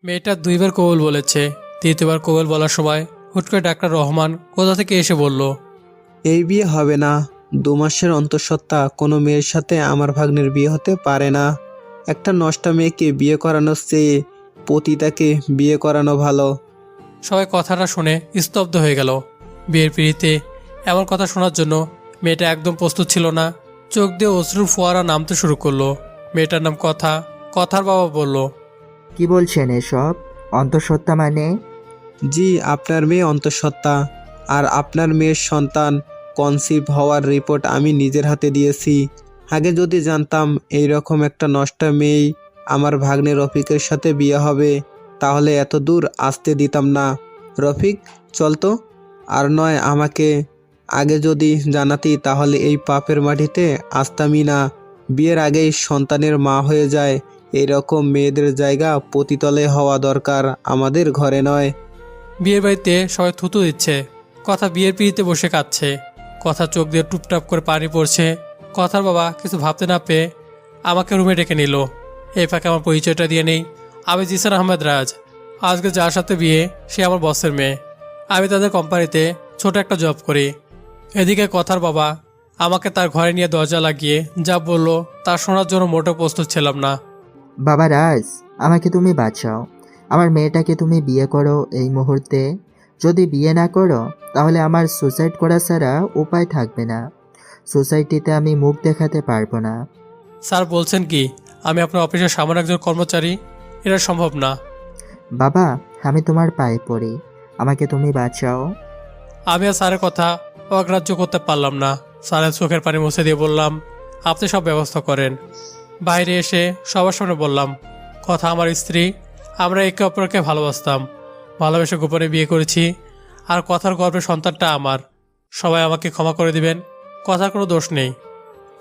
মেয়েটা 2বার কবুল বলেছে। 3য়বার কবুল বলার সময় হুট করে ডাক্তার রহমান কোথা থেকে এসে বলল, এই বিয়ে হবে না। 2 মাসের অন্তঃসত্ত্বা কোনো মেয়ের সাথে আমার ভাগ্নের বিয়ে হতে পারে না। একটা নষ্টা মেয়েকে বিয়ে করানোর চেয়ে পতিতাকে বিয়ে করানো ভালো। সবাই কথাটা শুনে স্তব্ধ হয়ে গেল। বিয়ের পিড়িতে এমন কথা শোনার জন্য মেয়েটা একদম প্রস্তুত ছিল না। চোখ দিয়ে অশ্রুর ফোয়ারা নামতে শুরু করলো। মেয়েটার নাম কথা। কথার বাবা বলল, কি বলছেন এসব? অন্তঃসত্ত্বা মানে? জি, আপনার মেয়ে অন্তঃসত্ত্বা। আর আপনার মেয়ের সন্তান কনসিভ হওয়ার রিপোর্ট আমি নিজের হাতে দিয়েছি। আগে যদি জানতাম এই রকম একটা নষ্টা মেয়েই আমার ভাগ্নে রফিকের সাথে বিয়ে হবে, তাহলে এত দূর আসতে দিতাম না। রফিক, চল তো। আর নয়, আমাকে আগে যদি জানাতি তাহলে এই পাপের মাটিতে আসতামই না। বিয়ের আগেই সন্তানের মা হয়ে যায়, এই রকম মেয়েদের জায়গা পতিতলে হওয়া দরকার, আমাদের ঘরে নয়। বিয়ের বাড়িতে সবাই থুতু দিচ্ছে। কথা বিয়ের পিড়িতে বসে কাঁদছে। কথা চোখ দিয়ে টুপটাপ করে পানি পড়ছে। কথার বাবা কিছু ভাবতে না পেয়ে আমাকে রুমে ডেকে নিল। এই ফাঁকে আমার পরিচয়টা দিয়ে নেই, আমি জিসান আহমেদ রাজ। আজকে যার সাথে বিয়ে সে আমার বসের মেয়ে। আমি তাদের কোম্পানিতে ছোট একটা জব করি। এদিকে কথার বাবা আমাকে তার ঘরে নিয়ে দরজা লাগিয়ে যা বলল তা শোনার জন্য মোটেও প্রস্তুত ছিলাম না। বাবা রাজ, আমাকে তুমি বাঁচাও। আমার মেয়েটাকে তুমি বিয়ে করো এই মুহূর্তে। যদি বিয়ে না করো তাহলে আমার সুসাইড করা ছাড়া উপায় থাকবে না। সোসাইটিতে আমি মুখ দেখাতে পারবো না। স্যার বলছেন কি আমি আপনার অফিসের সামান্য একজন কর্মচারী? এটা সম্ভব না। বাবা, আমি তোমার পায়ে পড়ি, আমাকে তুমি বাঁচাও। আমি আর স্যারের কথা অগ্রাহ্য করতে পারলাম না। স্যারের চোখের পানি মুছে দিয়ে বললাম, আপনি সব ব্যবস্থা করেন। বাইরে এসে সবার সামনে বললাম, কথা আমার স্ত্রী, আমরা একে অপরকে ভালোবাসতাম, ভালোবেসে গোপনে বিয়ে করেছি। আর কথার গর্ভের সন্তানটা আমার। সবাই আমাকে ক্ষমা করে দিবেন, কথার কোনো দোষ নেই।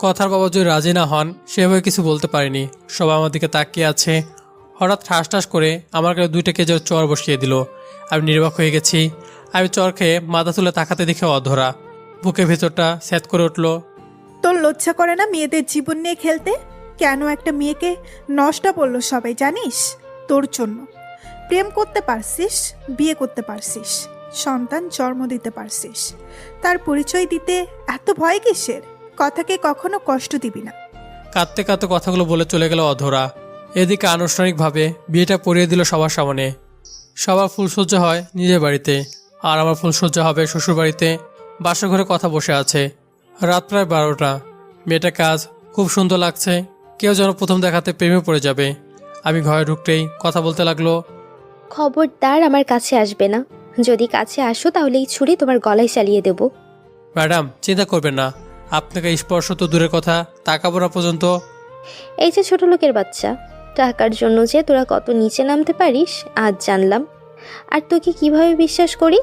কথার বাবা যদি রাজি না হন সেভাবে কিছু বলতে পারিনি। সবাই আমার দিকে তাকিয়ে আছে। হঠাৎ ঠাস ঠাস করে আমার গায়ে 2টা কেজের চর বসিয়ে দিল। আমি নির্বাক হয়ে গেছি। আমি চর খেয়ে মাথা তুলে তাকাতে দেখে অধরা। বুকের ভেতরটা স্যাঁত করে উঠল। তোর লজ্জা করে না মেয়েদের জীবন নিয়ে খেলতে? কেন একটা মেয়েকে নষ্ট বললো সবাই জানিস? তোর জন্য। প্রেম করতে পারছিস, বিয়ে করতে পারছিস, সন্তান জন্ম দিতে পারছিস, তার পরিচয় দিতে এত ভয় কিসের? কথাকে কখনো কষ্ট দিবি না। কাঁদতে কাঁদতে কথাগুলো বলে চলে গেল অধরা। এদিকে আনুষ্ঠানিকভাবে বিয়েটা পড়িয়ে দিল সবার সামনে। সবার ফুলসজ্জা হয় নিজের বাড়িতে, আর আমার ফুলসজ্জা হবে শ্বশুর বাড়িতে। বাসা ঘরে কথা বসে আছে। রাত প্রায় 12টা। মেয়েটা কাজ খুব সুন্দর লাগছে। কেউ যেন প্রথম দেখাতে প্রেমে পড়ে যাবে। আমি ঘরে ঢুকতেই কথা বলতে লাগলো, খবরদার আমার কাছে আসবে না। যদি কাছে আসো তাহলে এই ছুরি তোমার গলায় চালিয়ে দেব। ম্যাডাম চিন্তা করবেন না, আপনাকে স্পর্শ তো দূরের কথা, তাকাবো না পর্যন্ত। এই যে ছোট লোকের বাচ্চা, টাকার জন্য যে তোরা কত নিচে নামতে পারিস আজ জানলাম। আর তোকে কিভাবে বিশ্বাস করি?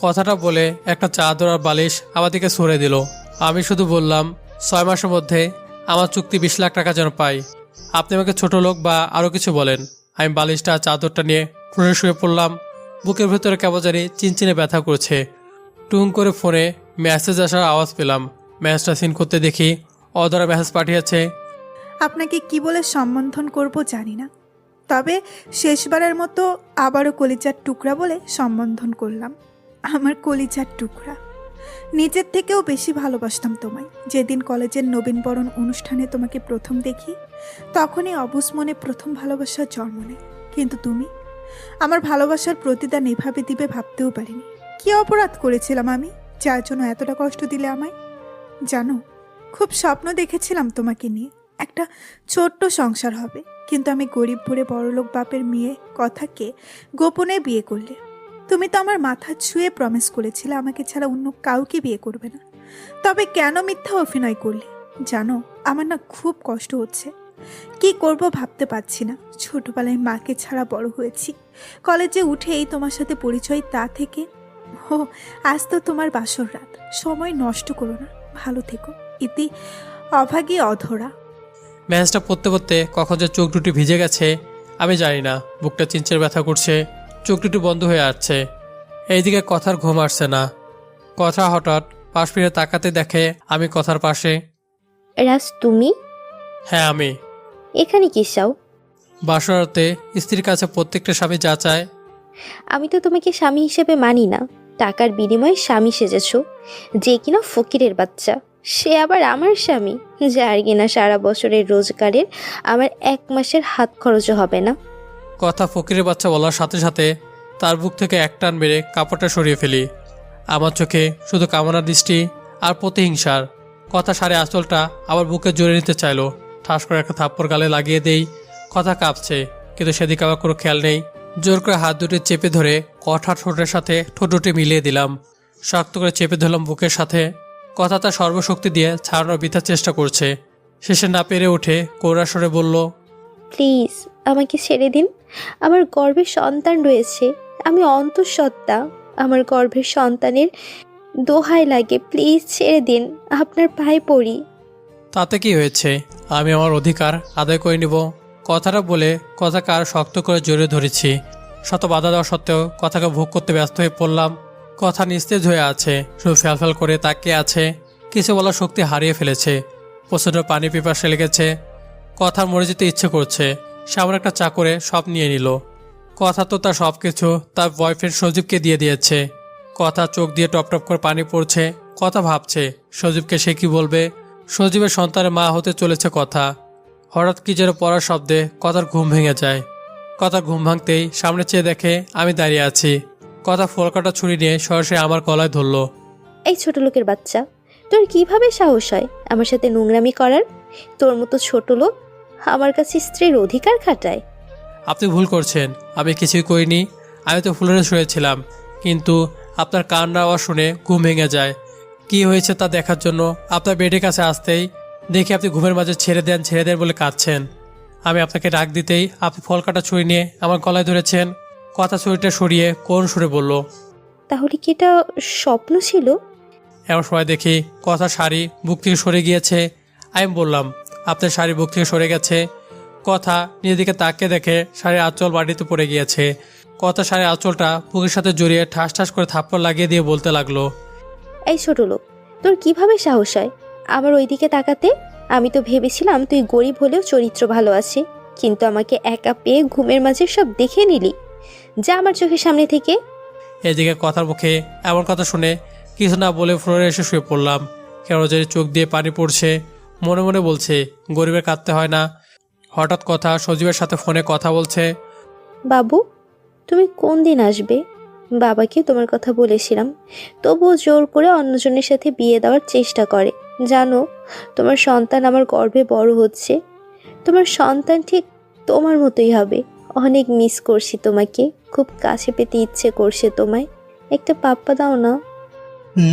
কথাটা বলে একটা চাদর আর বালিশ আমার দিকে সরে দিল। আমি শুধু বললাম, 6 মাসের মধ্যে আমার চুক্তি 20 লাখ টাকা যেন পাই। আপনি আমাকে ছোট লোক বা আরও কিছু বলেন। আমি বালিশটা আর চাদরটা নিয়ে ফোনে শুয়ে পড়লাম। বুকের ভেতরে কেমন জানি চিনচিনে ব্যথা করছে। টুং করে ফোনে মেসেজ আসার আওয়াজ পেলাম। মেসেজটা সিন করতে দেখি অধরা মেসেজ পাঠিয়েছে। আপনাকে কি বলে সম্বোধন করব জানি না, তবে শেষবারের মতো আবারও কলিজার টুকরা বলে সম্বোধন করলাম। আমার কলিজার টুকরা, নিজের থেকেও বেশি ভালোবাসতাম তোমায়। যেদিন কলেজের নবীনবরণ অনুষ্ঠানে তোমাকে প্রথম দেখি, তখনই অবুঝ মনে প্রথম ভালোবাসার জন্ম নেয়। কিন্তু তুমি আমার ভালোবাসার প্রতিদান এভাবে দিবে ভাবতেও পারিনি। কি অপরাধ করেছিলাম আমি, যার জন্য এতটা কষ্ট দিলে আমায়? জানো, খুব স্বপ্ন দেখেছিলাম তোমাকে নিয়ে, একটা ছোট্ট সংসার হবে। কিন্তু আমি গরিব ভরে বড়লোক বাপের মেয়ে কথাকে গোপনে বিয়ে করলে। তুমি তো আমার মাথা ছুঁয়ে প্রমিস করেছিলে আমাকে ছাড়া অন্য কাউকে বিয়ে করবে না। তবে কেন মিথ্যা অভিনয় করলে? জানো, আমার না খুব কষ্ট হচ্ছে। কি করব ভাবতে পারছি না। ছোটবেলায় মাকে ছাড়া বড় হয়েছি। কলেজে উঠেই তোমার সাথে পরিচয়, তা থেকে ও আজ তো তোমার বাসর রাত। সময় নষ্ট করো না, ভালো থেকো। ইতি অভাগী অধরা। মেসেজটা পড়তে পড়তে কখন যে চোখ দুটি ভিজে গেছে আমি জানি না। বুকটা চিনচের ব্যথা করছে, চোখ দুটি বন্ধ হয়ে আসছে। এইদিকে কথার ঘুম আসছে না। কথা হঠাৎ পাশ ফিরে তাকাতে দেখে আমি কথার পাশে। রাজ তুমি? হ্যাঁ আমি। এখানে কি চাও? বাসরাতে স্ত্রীর কাছে প্রত্যেকটা স্বামী যা চায়। আমি তো তোমাকে স্বামী হিসেবে মানি না। টাকার বিনিময়ে স্বামী সেজেছ, যে কিনা ফকিরের বাচ্চা। সে আবার আমার স্বামী, যার কিনা সারা বছরের রোজগারের আমার 1 মাসের হাত খরচও হবে না। কথা ফকিরের বাচ্চা বলার সাথে সাথে তার বুক থেকে এক টান মেরে কাপড়টা সরিয়ে ফেলি। আমার চোখে শুধু কামনার দৃষ্টি আর প্রতিহিংসার। কথা সারে আঁচলটা আবার বুকে জড়িয়ে নিতে চাইলো। ঠাস করে একটা থাপ্পড় গালে লাগিয়ে দেই। কথা কাঁপছে, কিন্তু সেদিকে আমার কোনো খেয়াল নেই। জোর করে হাত দুটি চেপে ধরে কথা ঠোঁটের সাথে ঠোঁট দুটি মিলিয়ে দিলাম। শক্ত করে চেপে ধরলাম বুকের সাথে। কথা তার সর্বশক্তি দিয়ে ছাড়ানোর বৃথার চেষ্টা করছে। শেষে না পেরে উঠে করুণা স্বরে বলল, প্লিজ আমাকে ছেড়ে দিন। আমার গর্ভে সন্তান রয়েছে, আমি অন্তঃসত্ত্বা। আমার গর্ভের সন্তানের দোহাই লাগে, প্লিজ ছেড়ে দিন, আপনার পায়ে পড়ি। তাতে কি হয়েছে, আমি আমার অধিকার আদায় করে নিব। কথাটা বলে কথাকে আর শক্ত করে জড়িয়ে ধরেছি। শত বাধা দেওয়া সত্ত্বেও কথাকে ভোগ করতে ব্যস্ত হয়ে পড়লাম। কথা নিস্তেজ হয়ে আছে, শুধু ফ্যালফ্যাল করে তাকিয়ে আছে। কিছু বলার শক্তি হারিয়ে ফেলেছে। প্রচণ্ড পানি পিপাসা লেগেছে। কথার মরে যেতে ইচ্ছে করছে। সামনে একটা চাকরে সব নিয়ে নিল। কথা তো তার সব কিছু তার বয়ফ্রেন্ড সজীবকে দিয়ে দিয়েছে। কথা চোখ দিয়ে টপ টপ করে পানি পড়ছে। কথা ভাবছে সজীবকে সে কি বলবে। সজীবের সন্তানের মা হতে চলেছে কথা। হঠাৎ কি যেন পড়ার শব্দে কথার ঘুম ভেঙে যায়। কথার ঘুম ভাঙতেই সামনে চেয়ে দেখে আমি দাঁড়িয়ে আছি। কথা ফলকাটা ছুরি নিয়ে সরাসরি আমার গলায় ধরল। এই ছোট লোকের বাচ্চা, তোর কিভাবে সাহস হয় আমার সাথে নোংরামি করার? তোর মতো ছোট লোক আমার কাছে স্ত্রীর অধিকার খাটায়। আপনি ভুল করছেন, আমি কিছুই করিনি। আমি তো ফুলরে শুয়েছিলাম, কিন্তু আপনার কান্নার আওয়াজ শুনে ঘুম ভেঙে যায়। কি হয়েছে তা দেখার জন্য আপনার বেডের কাছে আসতেই দেখি আপনি ঘুমের মাঝে ছেড়ে দেন বলে কাঁদছেন। আমি আপনাকে ডাক দিতেই আপনি ফল কাটা ছুরি নিয়ে আমার গলায় ধরেছেন। কথা ছুরিটা সরিয়ে কোন সুরে বলল, তাহলে কি এটা স্বপ্ন ছিল? এমন সময় দেখি কথা শাড়ি বুক থেকে সরে গিয়েছে। আমি বললাম, আপনার শাড়ি বুক থেকে সরে গেছে। কথা নিজের দিকে তাকিয়ে দেখে শাড়ির আঁচল মাটিতে পড়ে গিয়েছে। কথা শাড়ির আঁচলটা বুকের সাথে জড়িয়ে ঠাস ঠাস করে থাপ্পড় লাগিয়ে দিয়ে বলতে লাগলো, এই ছোট লোক, তোর কিভাবে সাহস হয় আমার ওইদিকে তাকাতে? আমি তো ভেবেছিলাম তুই গরিব হলেও চরিত্র ভালো আছে, কিন্তু আমাকে একা পেয়ে ঘুমের মাঝে সব দেখে নিলি। যা আমার চোখের সামনে থেকে। এদিকে কথার মুখে এমন কথা শুনে কিছু না বলে ফ্লোরে এসে শুয়ে পড়লাম। কেন যে চোখ দিয়ে পানি পড়ছে। মনে মনে বলছে গরিবের কাঁদতে হয় না। হঠাৎ কথা সজীবের সাথে ফোনে কথা বলছে। বাবু, তুমি কোন দিন আসবে? বাবাকে তোমার কথা বলেছিলাম, তবুও জোর করে অন্যজনের সাথে বিয়ে দেওয়ার চেষ্টা করে। জানো, তোমার সন্তান আমার গর্ভে বড় হচ্ছে। তোমার সন্তান ঠিক তোমার মতোই হবে। অনেক মিস করছি তোমাকে, খুব কাছে পেতে ইচ্ছে করছে তোমায়। একটা পাপ্পা দাও না।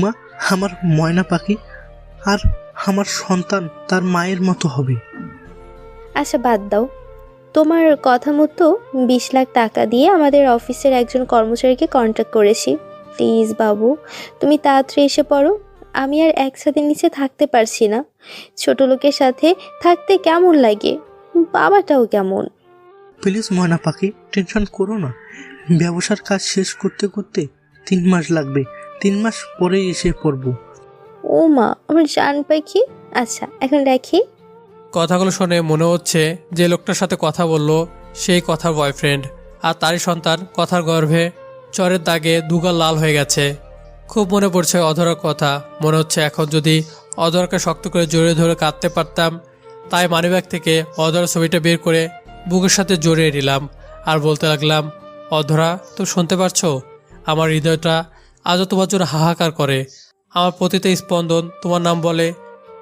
মা, আমার ময়না পাখি আর আমার সন্তান তার মায়ের মতো হবে। আচ্ছা বাদ দাও, তোমার কথা মতো 20 লাখ টাকা দিয়ে আমাদের অফিসের একজন কর্মচারীকে কন্ট্যাক্ট করেছি। প্লিজ বাবু, তুমি তাড়াতাড়ি এসে পড়ো। আমি আর একসাথে নিচে থাকতে পারছি না। ছোট লোকের সাথে থাকতে কেমন লাগে, বাবাটাও কেমন। প্লিজ ময়না পাখি, টেনশন করো না। ব্যবসার কাজ শেষ করতে করতে 3 মাস লাগবে। 3 মাস পরেই এসে পড়বো। ও মা, আমার জান পাখি। আচ্ছা এখন রাখি। কথাগুলো শুনে মনে হচ্ছে যে লোকটার সাথে কথা বলল সেই কথার বয়ফ্রেন্ড, আর তারই সন্তান কথার গর্ভে। চরের দাগে দুগাল লাল হয়ে গেছে। খুব মনে পড়ছে অধরার কথা। মনে হচ্ছে এখন যদি অধরাকে শক্ত করে জড়িয়ে ধরে কাঁদতে পারতাম। তাই মানিব্যাগ থেকে অধরার ছবিটা বের করে বুকের সাথে জড়িয়ে নিলাম আর বলতে লাগলাম, অধরা, তুমি শুনতে পারছো? আমার হৃদয়টা আজও তোমার জন্য হাহাকার করে। আমার প্রতিটা স্পন্দন তোমার নাম বলে।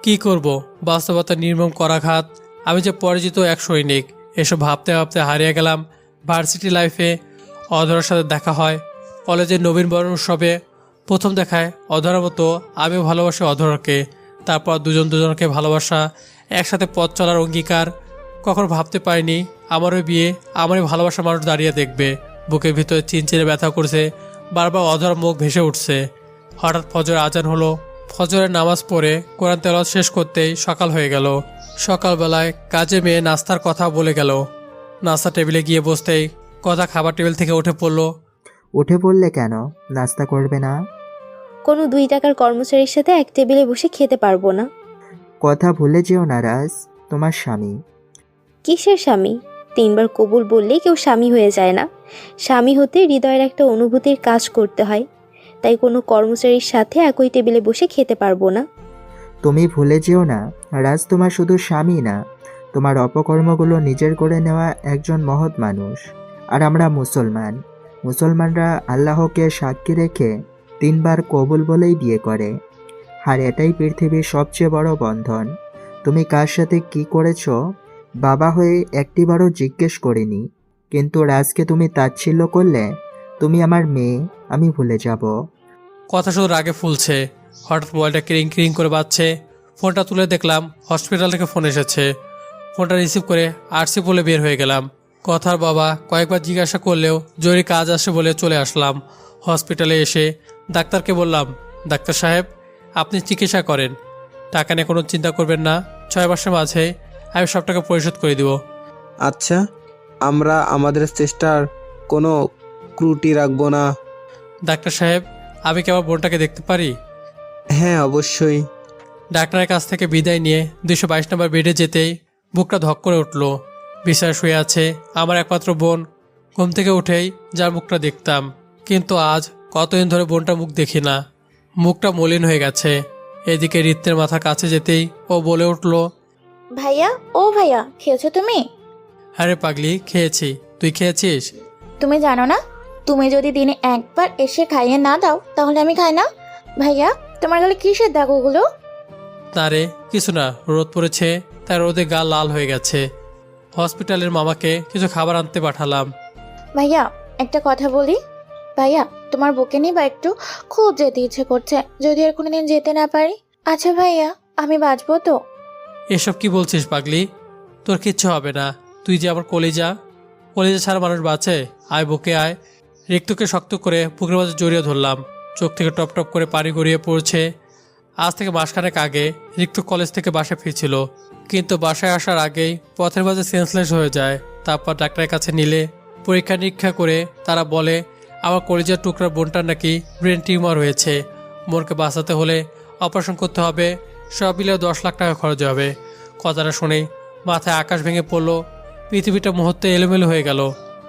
কি করব, বাস্তবতা নির্মম করাঘাত। আমি যে পরিচিত এক সৈনিক, এসব ভাবতে ভাবতে হারিয়ে গেলাম ভার্সিটি লাইফে। অধরার সাথে দেখা হয় কলেজের নবীনবরণ উৎসবে। প্রথম দেখায় অধরার মতো আমিও ভালোবাসি অধরাকে। তারপর দুজনকে ভালোবাসা, একসাথে পথ চলার অঙ্গীকার। কখনো ভাবতে পারিনি আমারও বিয়ে, আমারই ভালোবাসা মানুষ দাঁড়িয়ে দেখবে। বুকের ভিতরে চিনচিনে ব্যথা করছে, বারবার অধরার মুখ ভেসে উঠছে। হঠাৎ ফজর আজান হলো। ফজরের নামাজ পড়ে কোরআন তেলাওয়াত শেষ করতেই সকাল হয়ে গেল। সকালবেলায় কাজে মেয়ে নাস্তার কথা বলে গেল। নাস্তা টেবিলে গিয়ে বসতেই কথা খাবার টেবিল থেকে উঠে পড়ল। উঠে পড়লে কেন? নাস্তা করবে না? কোনো 2 টাকার কর্মচারীর সাথে এক টেবিলে বসে খেতে পারবো না। কথা ভুলে যেও না রাজ, তোমার স্বামী। কিসের স্বামী? 3বার কবুল বললে কেউ স্বামী হয়ে যায় না। স্বামী হতে হৃদয়ের একটা অনুভূতির কাজ করতে হয়। তাই কোনো কর্মচারীর সাথে একই টেবিলে বসে খেতে পারবো না। তুমি ভুলে যেও না, রাজ তোমার শুধু স্বামী না, তোমার অপকর্মগুলো নিজের করে নেওয়া একজন মহৎ মানুষ। আর আমরা মুসলমানরা আল্লাহকে সাক্ষী রেখে 3বার কবুল বলেই বিয়ে করে। আর এটাই পৃথিবীর সবচেয়ে বড় বন্ধন। তুমি কার সাথে কি করেছো বাবা হয়ে একটিবারও জিজ্ঞেস করিনি, কিন্তু রাজকে তুমি তাচ্ছিল্য করলে। তুমি আমার মেয়ে, আমি ভুলে যাব। কথা শুধু রাগে ফুলছে। হঠাৎ মোবাইলটা ক্রিং ক্রিং করে বাজছে। ফোনটা তুলে দেখলাম হসপিটাল থেকে ফোন এসেছে। ফোনটা রিসিভ করে আরসি বলে বের হয়ে গেলাম। কথার বাবা কয়েকবার জিজ্ঞাসা করলেও জরুরি কাজ আসে বলে চলে আসলাম। হসপিটালে এসে ডাক্তারকে বললাম, ডাক্তার সাহেব, আপনি চিকিৎসা করেন, টাকা নিয়ে কোনো চিন্তা করবেন না, 6 মাসের মাঝে আমি সব টাকা পরিশোধ করে দিব। আচ্ছা, আমরা আমাদের চেষ্টার কোনো ত্রুটি রাখবো না। ডাক্তার সাহেব, আমি কি আমার বোনটাকে দেখতে পারি? হ্যাঁ, অবশ্যই। ডাক্তারের কাছ থেকে বিদায় নিয়ে 222 নম্বর বেডে যেতেই বুকটা ধক করে উঠল। বিছানায় শুয়ে আছে আমার একমাত্র বোন। ঘুম থেকে উঠেই যার মুখটা দেখতাম, কিন্তু আজ কতদিন ধরে বোনটার মুখ দেখি না। মুখটা মলিন হয়ে গেছে। এদিকে রিত্তের মাথার কাছে যেতেই ও বলে উঠল, ভাইয়া, ও ভাইয়া, খেয়েছো তুমি? হ্যাঁ রে পাগলি, খেয়েছি। তুই খেয়েছিস? তুমি জানো না, তুমি যদি দিনে একবার এসে খাইয়ে না দাও তাহলে আমি খাই না। ভাইয়া, তোমার গালে কিসের দাগ ওগুলো? তারে কিছু না, রোদ পড়েছে তার রোদে গা লাল হয়ে গেছে। হসপিটালের মামাকে কিছু খাবার আনতে পাঠালাম। ভাইয়া, একটা কথা বলি। ভাইয়া, তোমার বুকে নিয়ে বা একটু খুব যেতে ইচ্ছে করছে, যদি আর কোনোদিন যেতে না পারি। আচ্ছা ভাইয়া, আমি বাঁচবো তো? এসব কি বলছিস পাগলি? তোর কিচ্ছু হবে না। তুই যে আমার কলিজা ছাড়া মানুষ বাঁচে। আয় বুকে আয়। রিক্তকে শক্ত করে বুকের মাঝে জড়িয়ে ধরলাম। চোখ থেকে টপ টপ করে পানি গড়িয়ে পড়ছে। আজ থেকে মাসখানেক আগে রিক্ত কলেজ থেকে বাসায় ফিরছিল, কিন্তু বাসায় আসার আগেই পথের মাঝে সেন্সলেস হয়ে যায়। তারপর ডাক্তারের কাছে নিলে পরীক্ষা নিরীক্ষা করে তারা বলে আমার কলিজার টুকরা বোনটার নাকি ব্রেন টিউমার হয়েছে। বোনকে বাঁচাতে হলে অপারেশন করতে হবে। সব মিলে 10 লাখ টাকা খরচ হবে। কথাটা শুনে মাথায় আকাশ ভেঙে পড়ল। পৃথিবীটা মুহূর্তে এলোমেলো হয়ে গেল।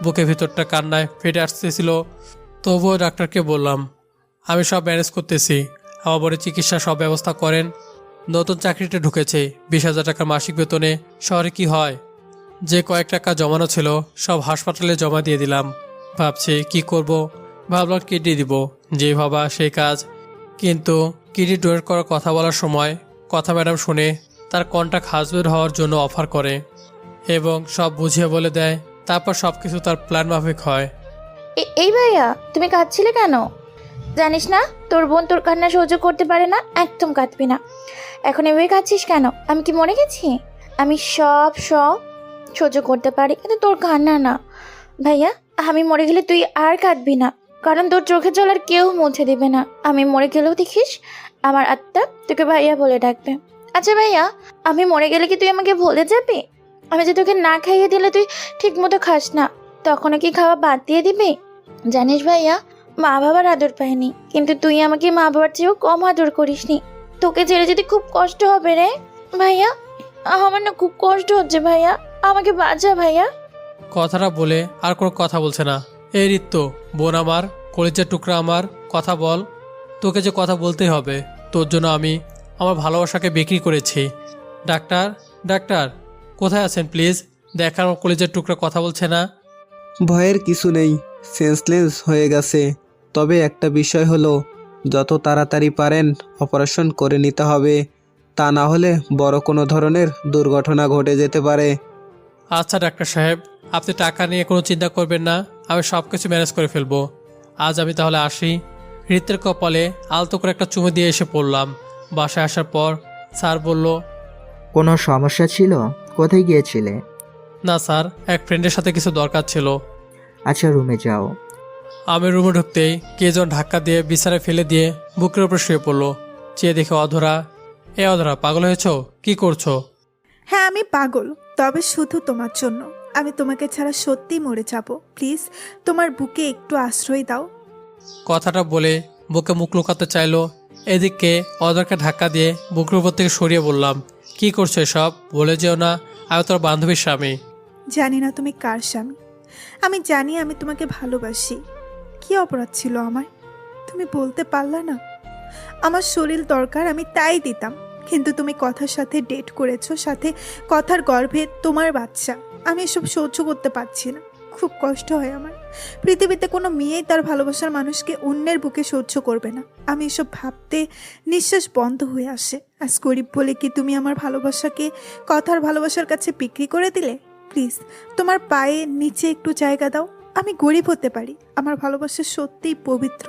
বুকের ভিতরটা কান্নায় ফেটে আসতেছিল। তবুও ডাক্তারকে বললাম, আমি সব ম্যানেজ করতেছি, আমার বড় চিকিৎসা সব ব্যবস্থা করেন। নতুন চাকরিতে ঢুকেছে 20,000 টাকা মাসিক বেতনে। শহরে কি হয়, যে কয়েক টাকা জমানো ছিল সব হাসপাতালে জমা দিয়ে দিলাম। ভাবছি কি করব। ভাবলাম কিডনি দিব, যে ভাবা সেই কাজ। কিন্তু কিডনি ডোনেট করার কথা বলার সময় কথা ম্যাডাম শুনে তার কন্ট্রাক্ট হাজবেন্ড হওয়ার জন্য অফার করে এবং সব বুঝিয়ে বলে দেয়। তারপর সব কিছু তার প্ল্যান মাফিক হয়। এই ভাইয়া, তুমি কাঁদছিলে কেন? জানিস না তোর বোন তোর কান্না সহ্য করতে পারে না? একদম কাঁদবি না। এখন এভাবে কাঁদছিস কেন? আমি কি মরে গেছি? আমি সব সহ্য করতে পারি, কিন্তু তোর কান্না না। ভাইয়া, আমি মরে গেলে তুই আর কাঁদবি না, কারণ তোর চোখে জল আর কেউ মুছে দেবে না। আমি মরে গেলেও দেখিস আমার আত্মা তোকে ভাইয়া বলে ডাকবে। আচ্ছা ভাইয়া, আমি মরে গেলে কি তুই আমাকে ভুলে যাবি? আমি যে তোকে না খাইয়ে দিলে তুই ঠিক মতো খাস না, তখনও কি খাওয়া বাদ দিয়ে দিবি? জানিস ভাইয়া, মা বাবার আদর পাইনি, কিন্তু তুই আমাকে মা বাবার চেয়েও কম আদর করিসনি। তোকে ছেড়ে যেতে খুব কষ্ট হবে রে ভাইয়া। আমার না খুব কষ্ট হচ্ছে ভাইয়া, আমাকে বাঁচা ভাইয়া। কথাটা বলে আর কোনো কথা বলছে না। এই রিত্ত, বোন আমার, কলিজার টুকরা আমার, কথা বল। তোকে যে কথা বলতেই হবে। তোর জন্য আমি আমার ভালোবাসাকে বিক্রি করেছি। ডাক্তার, ডাক্তার কোথায় আছেন প্লিজ? দেখার আমার কলিজার টুকরা কথা বলছে না। ভয়ের কিছু নেই, সেন্সলেস হয়ে গেছে। তবে একটা বিষয় হলো, যত তাড়াতাড়ি পারেন অপারেশন করে নিতে হবে, তা না হলে বড় কোনো ধরনের দুর্ঘটনা ঘটে যেতে পারে। আচ্ছা ডাক্তার সাহেব, আপনি টাকা নিয়ে কোনো চিন্তা করবেন না, আমি সব কিছু ম্যানেজ করে ফেলবো। আজ আমি তাহলে আসি। রিতের কপালে আলতো করে একটা চুমু দিয়ে এসে পড়লাম। বাসায় আসার পর স্যার বলল, কোনো সমস্যা ছিল? কোথায় গিয়েছিলে? না স্যার, এক ফ্রেন্ডের সাথে কিছু দরকার ছিল। আচ্ছা, রুমে যাও। আমি রুমে ঢুকতেই কে যেন ধাক্কা দিয়ে বিছানায় ফেলে দিয়ে বুকের উপর শুয়ে পড়লো। চেয়ে দেখে অধরা। অধরা, পাগল হয়েছ? কি করছো? হ্যাঁ, আমি পাগল, তবে শুধু তোমার জন্য। আমি তোমাকে ছাড়া সত্যি মরে যাব। প্লিজ তোমার বুকে একটু আশ্রয় দাও। কথাটা বলে বুকে মুখ লুকাতে চাইলো। এদিকে অধরাকে ধাক্কা দিয়ে বুকের উপর থেকে সরিয়ে বললাম, কি করছো এসব? বলে যেও না আমি তোর বান্ধবীর স্বামী। জানি না তুমি কার স্বামী, আমি জানি আমি তোমাকে ভালোবাসি। কি অপরাধ ছিল আমার, তুমি বলতে পারলা না? আমার শরীর দরকার, আমি তাই দিতাম, কিন্তু তুমি কথার সাথে ডেট করেছো, সাথে কথার গর্ভে তোমার বাচ্চা। আমি এসব সহ্য করতে পারছি না, খুব কষ্ট হয় আমার। পৃথিবীতে কোনো মেয়েই তার ভালোবাসার মানুষকে অন্যের বুকে সহ্য করবে না। আমি এসব ভাবতে নিঃশ্বাস বন্ধ হয়ে আসে। আজ গরিব বলে কি তুমি আমার ভালোবাসাকে কথার ভালোবাসার কাছে বিক্রি করে দিলে? প্লিজ তোমার পায়ে নিচে একটু জায়গা দাও। আমি গরিব হতে পারি, আমার ভালোবাসা সত্যিই পবিত্র।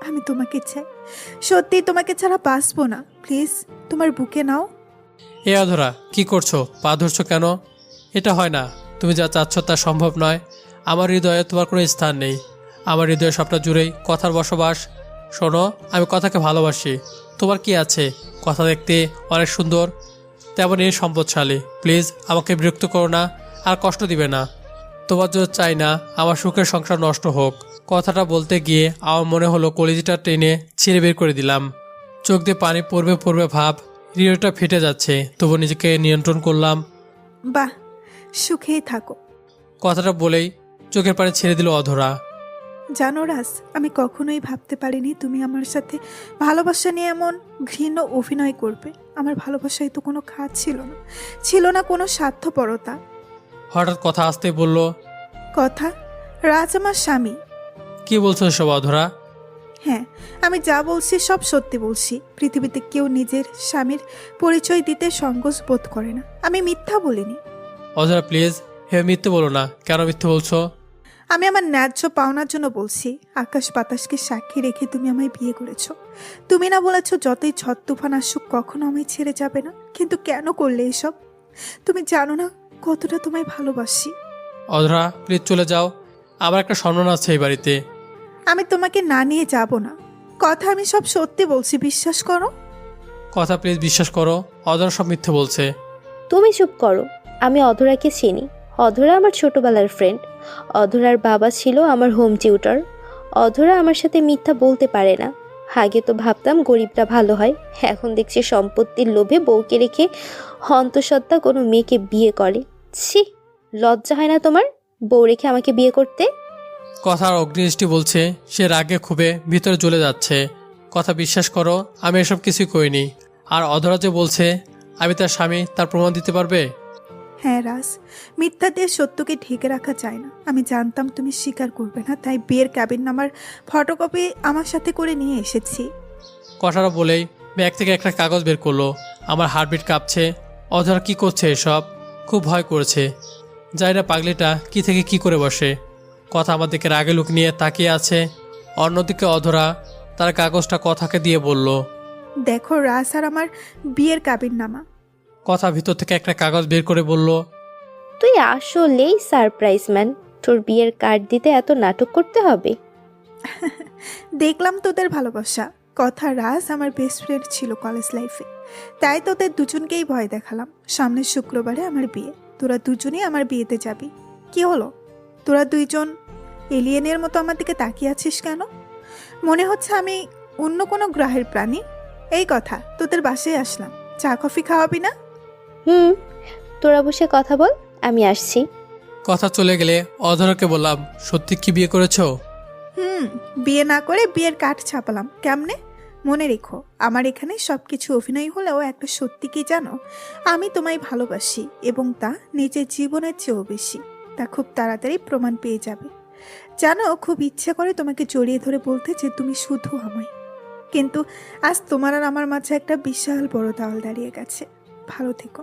আমি তোমাকে চাই, সত্যিই তোমাকে ছাড়া বাঁচবো না। প্লিজ তোমার বুকে নাও। এ অধরা, কি করছো? পা ধরছো কেন? এটা হয় না, তুমি যা চাচ্ছ তা সম্ভব নয়। আমার হৃদয়ে তোমার কোনো স্থান নেই। আমার হৃদয়ে সবটা জুড়েই কথার বসবাস। শোনো, আমি কথাকে ভালোবাসি। তোমার কি আছে? কথা দেখতে অনেক সুন্দর, তেমনই সম্পদশালী। প্লিজ আমাকে বিরক্ত করো না, আর কষ্ট দিবে না। তোমার জন্য চাই না আমার সুখের সংসার নষ্ট হোক। কথাটা বলতে গিয়ে আমার মনে হলো কলিজাটা টেনে ছিঁড়ে বের করে দিলাম। চোখ দিয়ে পানি পড়বে পড়বে ভাব, হৃদয়টা ফেটে যাচ্ছে, তবু নিজেকে নিয়ন্ত্রণ করলাম। বাহ, সুখেই থাকো। কথাটা বলেই চোখের পানি ছেড়ে দিল অধরা। জানো রাজ, আমি কখনোই ভাবতে পারিনি তুমি আমার সাথে ভালোবাসা নিয়ে এমন ঘৃণ্য অভিনয় করবে। আমার ভালোবাসায় তো কোনো খাত ছিল না, ছিল না কোনো স্বার্থপরতা। হঠাৎ কথা আসতেই বলল, কথা, রাজ আমার স্বামী। কি বলছো সব অধরা? হ্যাঁ, আমি যা বলছি সব সত্যি বলছি। পৃথিবীতে কেউ নিজের স্বামীর পরিচয় দিতে সংকোচ বোধ করে না। আমি মিথ্যা বলিনি। অধরা প্লিজ, হে মিথ্যে বলো না। কেন মিথ্যে বলছো? আমি আমার ন্যায্য পাওনার জন্য বলছি। আকাশ বাতাসকে সাক্ষী রেখে তুমি আমায় বিয়ে করেছো। তুমি না বলেছো যতই ঝড় তুফান আসুক কখনো আমায় ছেড়ে যাবে না, কিন্তু কেন করলে এসব? তুমি জানো না কতটা তোমায় ভালোবাসি। অধরা প্লিজ চলে যাও, আমার একটা সম্মান আছে এই বাড়িতে। আমি তোমাকে না নিয়ে যাব না। কথা আমি সব সত্যি বলছি, বিশ্বাস করো। কথা প্লিজ বিশ্বাস করো, অধরা সব মিথ্যে বলছে। তুমি চুপ করো। আমি অধরাকে চিনি। অধরা আমার ছোটবেলার ফ্রেন্ড। অধরার বাবা ছিল আমার হোম টিউটর। অধরা আমার সাথে মিথ্যা বলতে পারে না। আগে তো ভাবতাম গরিবরা ভালো হয়, এখন দেখছি সম্পত্তির লোভে বউকে রেখে হন্তসত্ত্বা কোনো মেয়েকে বিয়ে করে। ছি, লজ্জা হয় না তোমার বউ রেখে আমাকে বিয়ে করতে? কথার অগ্নিদৃষ্টি বলছে, সে রাগে ক্ষোভে ভিতরে জ্বলে যাচ্ছে। কথা বিশ্বাস করো, আমি এসব কিছুই করিনি। আর অধরা যে বলছে আমি তার স্বামী, তার প্রমাণ দিতে পারবে? হ্যাঁ রাজ, মিথ্যা দিয়ে সত্যকে ঢেকে রাখা যায় না। আমি জানতাম তুমি স্বীকার করবে না, তাই বিয়ের ক্যাবিননামার ফটোকপি আমার সাথে করে নিয়ে এসেছি। কথাটা বলেই ব্যাগ থেকে একটা কাগজ বের করলো। আমার হার্টবিট কাঁপছে। অধরা কি করছে এসব? খুব ভয় করেছে। জানি না পাগলিটা কি থেকে কি করে বসে। কথা আমার দিকে রাগে লুক নিয়ে তাকিয়ে আছে। অন্যদিকে অধরা তার কাগজটা কথাকে দিয়ে বলল, দেখো রাজ, আর আমার বিয়ের ক্যাবিননামা। কথা ভিতর থেকে একটা কাগজ বের করে বলল, তুই আসলেই সারপ্রাইজ ম্যান। তোর বিয়ের কার্ড দিতে এত নাটক করতে হবে? দেখলাম তোদের ভালোবাসা। কথা, রাজ আমার বেস্ট ফ্রেন্ড ছিল কলেজ লাইফে, তাই তোদের দুজনকেই ভয় দেখালাম। সামনের শুক্রবারে আমার বিয়ে, তোরা দুজনেই আমার বিয়েতে যাবি। কি হলো, তোরা দুইজন এলিয়েনের মতো আমার দিকে তাকিয়ে আছিস কেন? মনে হচ্ছে আমি অন্য কোনো গ্রহের প্রাণী। এই কথা, তোদের বাসায় আসলাম, চা কফি খাওয়াবি না? হুম, তোরা বসে কথা বল, আমি আসছি। কথা চলে গেলে অধরাকে বললাম, সত্যি কি বিয়ে করেছো? বিয়ে না করে বিয়ের কার্ড ছাপালাম। কেমনে? মনে রেখো, আমার এখানে সব কিছু অভিনয় হলেও একটা সত্যি কি জানো, আমি তোমায় ভালোবাসি, এবং তা নিজের জীবনের চেয়েও বেশি। তা খুব তাড়াতাড়ি প্রমাণ পেয়ে যাবে। জানো, খুব ইচ্ছে করে তোমাকে জড়িয়ে ধরে বলতে যে তুমি শুধু আমায়, কিন্তু আজ তোমার আর আমার মাঝে একটা বিশাল বড় দেওয়াল দাঁড়িয়ে গেছে। ভালো থেকো,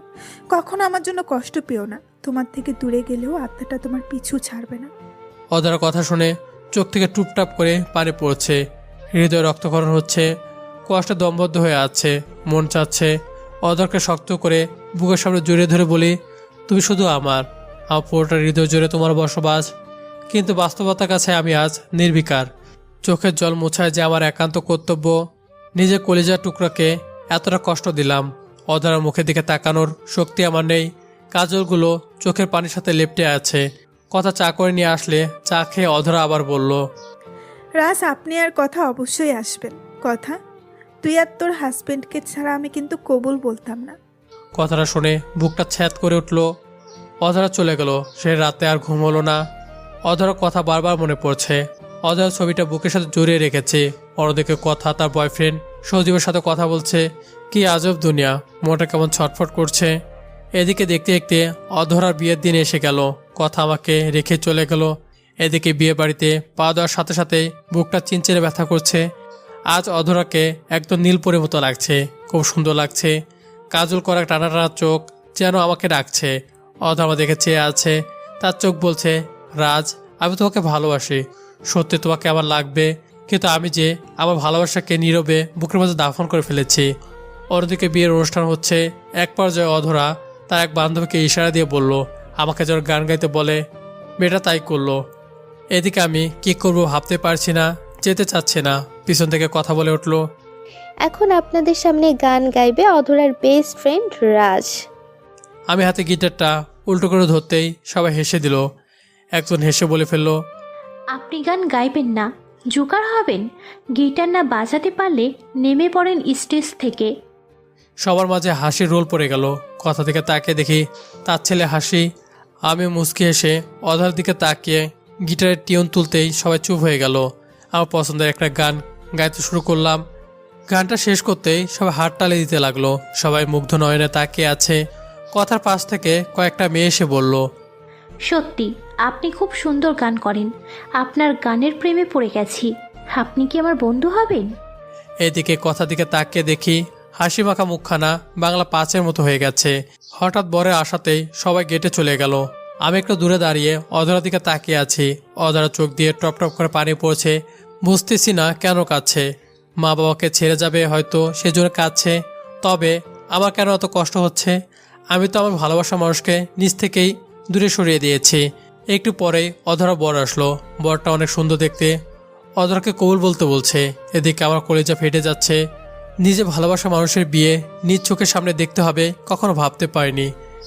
কখনো আমার জন্য কষ্ট পেও না। তোমার থেকে দূরে গেলেও আত্মাটা তোমার পিছু ছাড়বে না। অধরার কথা শুনে চোখ থেকে টুপটাপ করে পানি পড়ছে, হৃদয় রক্তক্ষরণ হচ্ছে, কষ্টে দমবদ্ধ হয়ে আছে। মন চাচ্ছে অধরকে শক্ত করে বুকের সামনে জড়িয়ে ধরে বলি, তুমি শুধু আমার পুরোটা হৃদয় জুড়ে তোমার বসবাস। কিন্তু বাস্তবতার কাছে আমি আজ নির্বিকার। চোখের জল মোছায় যে আমার একান্ত কর্তব্য। নিজের কলিজার টুকরাকে এতটা কষ্ট দিলাম, অধরার মুখের দিকে তাকানোর শক্তি আমার নেই। কাজলগুলো চোখের পানির সাথে লেপ্টে আছে। কথা চা করে নিয়ে আসলে চা খেয়ে অধরা আবার বলল, রাজ, আপনি আর কথা অবশ্যই আসবেন। কথা, তুই আর তোর হাজবেন্ডকে ছাড়া আমি কিন্তু কবুল বলতাম না। কথাটা শুনে বুকটা ছ্যাদ করে উঠল। অধরা চলে গেল। সে রাতে আর ঘুম হলো না। অধরার কথা বারবার মনে পড়ছে। অধরা ছবিটা বুকের সাথে জড়িয়ে রেখেছে। অন্যদিকে কথা তার বয়ফ্রেন্ড সজীবের সাথে কথা বলছে। কি আজব দুনিয়া, মনটা কেমন ছটফট করছে। এদিকে দেখতে দেখতে অধরার বিয়ের দিন এসে গেল। কথা আমাকে রেখে চলে গেল। এদিকে বিয়ে বাড়িতে পা দেওয়ার সাথে সাথে বুকটা চিনচিনে ব্যথা করছে। আজ অধরাকে একদম নীলপরির মতো লাগছে, খুব সুন্দর লাগছে। কাজল করা টানা টানা চোখ যেন আমাকে ডাকছে। অধরা আমার দেখে চেয়ে আছে। তার চোখ বলছে, রাজ, আমি তোমাকে ভালোবাসি, সত্যি তোমাকে আমার লাগবে, কিন্তু আমি যে আমার ভালোবাসাকে নীরবে বুকের মাঝে দাফন করে ফেলেছি। অন্যদিকে বিয়ের অনুষ্ঠান হচ্ছে। এক পর্যায়ে অধরা তার এক বান্ধবীকে ইশারা দিয়ে বলল আমাকে যেন গান গাইতে বলে। মেয়েটা তাই করলো। এদিকে আমি কি করব ভাবতে পারছি না, যেতে চাচ্ছে না। পিছন থেকে কথা বলে উঠল, এখন আপনাদের সামনে গান গাইবে অধরার বেস্ট ফ্রেন্ড রাজ। আমি হাতে গিটারটা উল্টো করে ধরতেই সবাই হেসে দিল। একজন হেসে বলে ফেলল, আপনি গান গাইবেন না, জোকার হবেন। গিটার না বাজাতে পারলে নেমে পড়েন স্টেজ থেকে। সবার মাঝে হাসির রোল পড়ে গেল। কথা থেকে তাকিয়ে দেখি তার ছেলে হাসি। আমি মুচকি হেসে অধার দিকে তাকিয়ে গিটারের টিউন তুলতেই সবাই চুপ হয়ে গেল। আমার পছন্দের একটা গান গাইতে শুরু করলাম। গানটা শেষ করতেই সবাই হাত তালি দিতে লাগলো। সবাই মুগ্ধ নয়নে তাকিয়ে আছে। কথার পাশ থেকে কয়েকটা মেয়ে এসে বলল, সত্যি আপনি খুব সুন্দর গান করেন, আপনার গানের প্রেমে পড়ে গেছি। আপনি কি আমার বন্ধু হবেন? এদিকে কথা দিকে তাকিয়ে দেখি হাসি মাখা মুখখানা বাংলা 5-এর মতো হয়ে গেছে। হঠাৎ বরের আশাতেই সবাই গেটে চলে গেল। আমি একটু দূরে দাঁড়িয়ে অধরার দিকে তাকিয়ে আছি। অধরা চোখ দিয়ে টপ টপ করে পানি পড়ছে। বুঝতেছি না কেন কাঁদছে। মা বাবাকে ছেড়ে যাবে হয়তো সেজন্য কাঁদছে। তবে আমার কেন এত কষ্ট হচ্ছে? আমি তো আমার ভালোবাসা মানুষকে নিজ থেকেই দূরে সরিয়ে দিয়েছি। একটু পরেই অধরা বর আসলো। বরটা অনেক সুন্দর দেখতে। অধরাকে কবুল বলতে বলছে। এদিকে আমার কলিজা ফেটে যাচ্ছে। নিজে ভালোবাসা মানুষের বিয়ে নিজ চোখের সামনে দেখতে হবে কখনো ভাবতে পারিনি।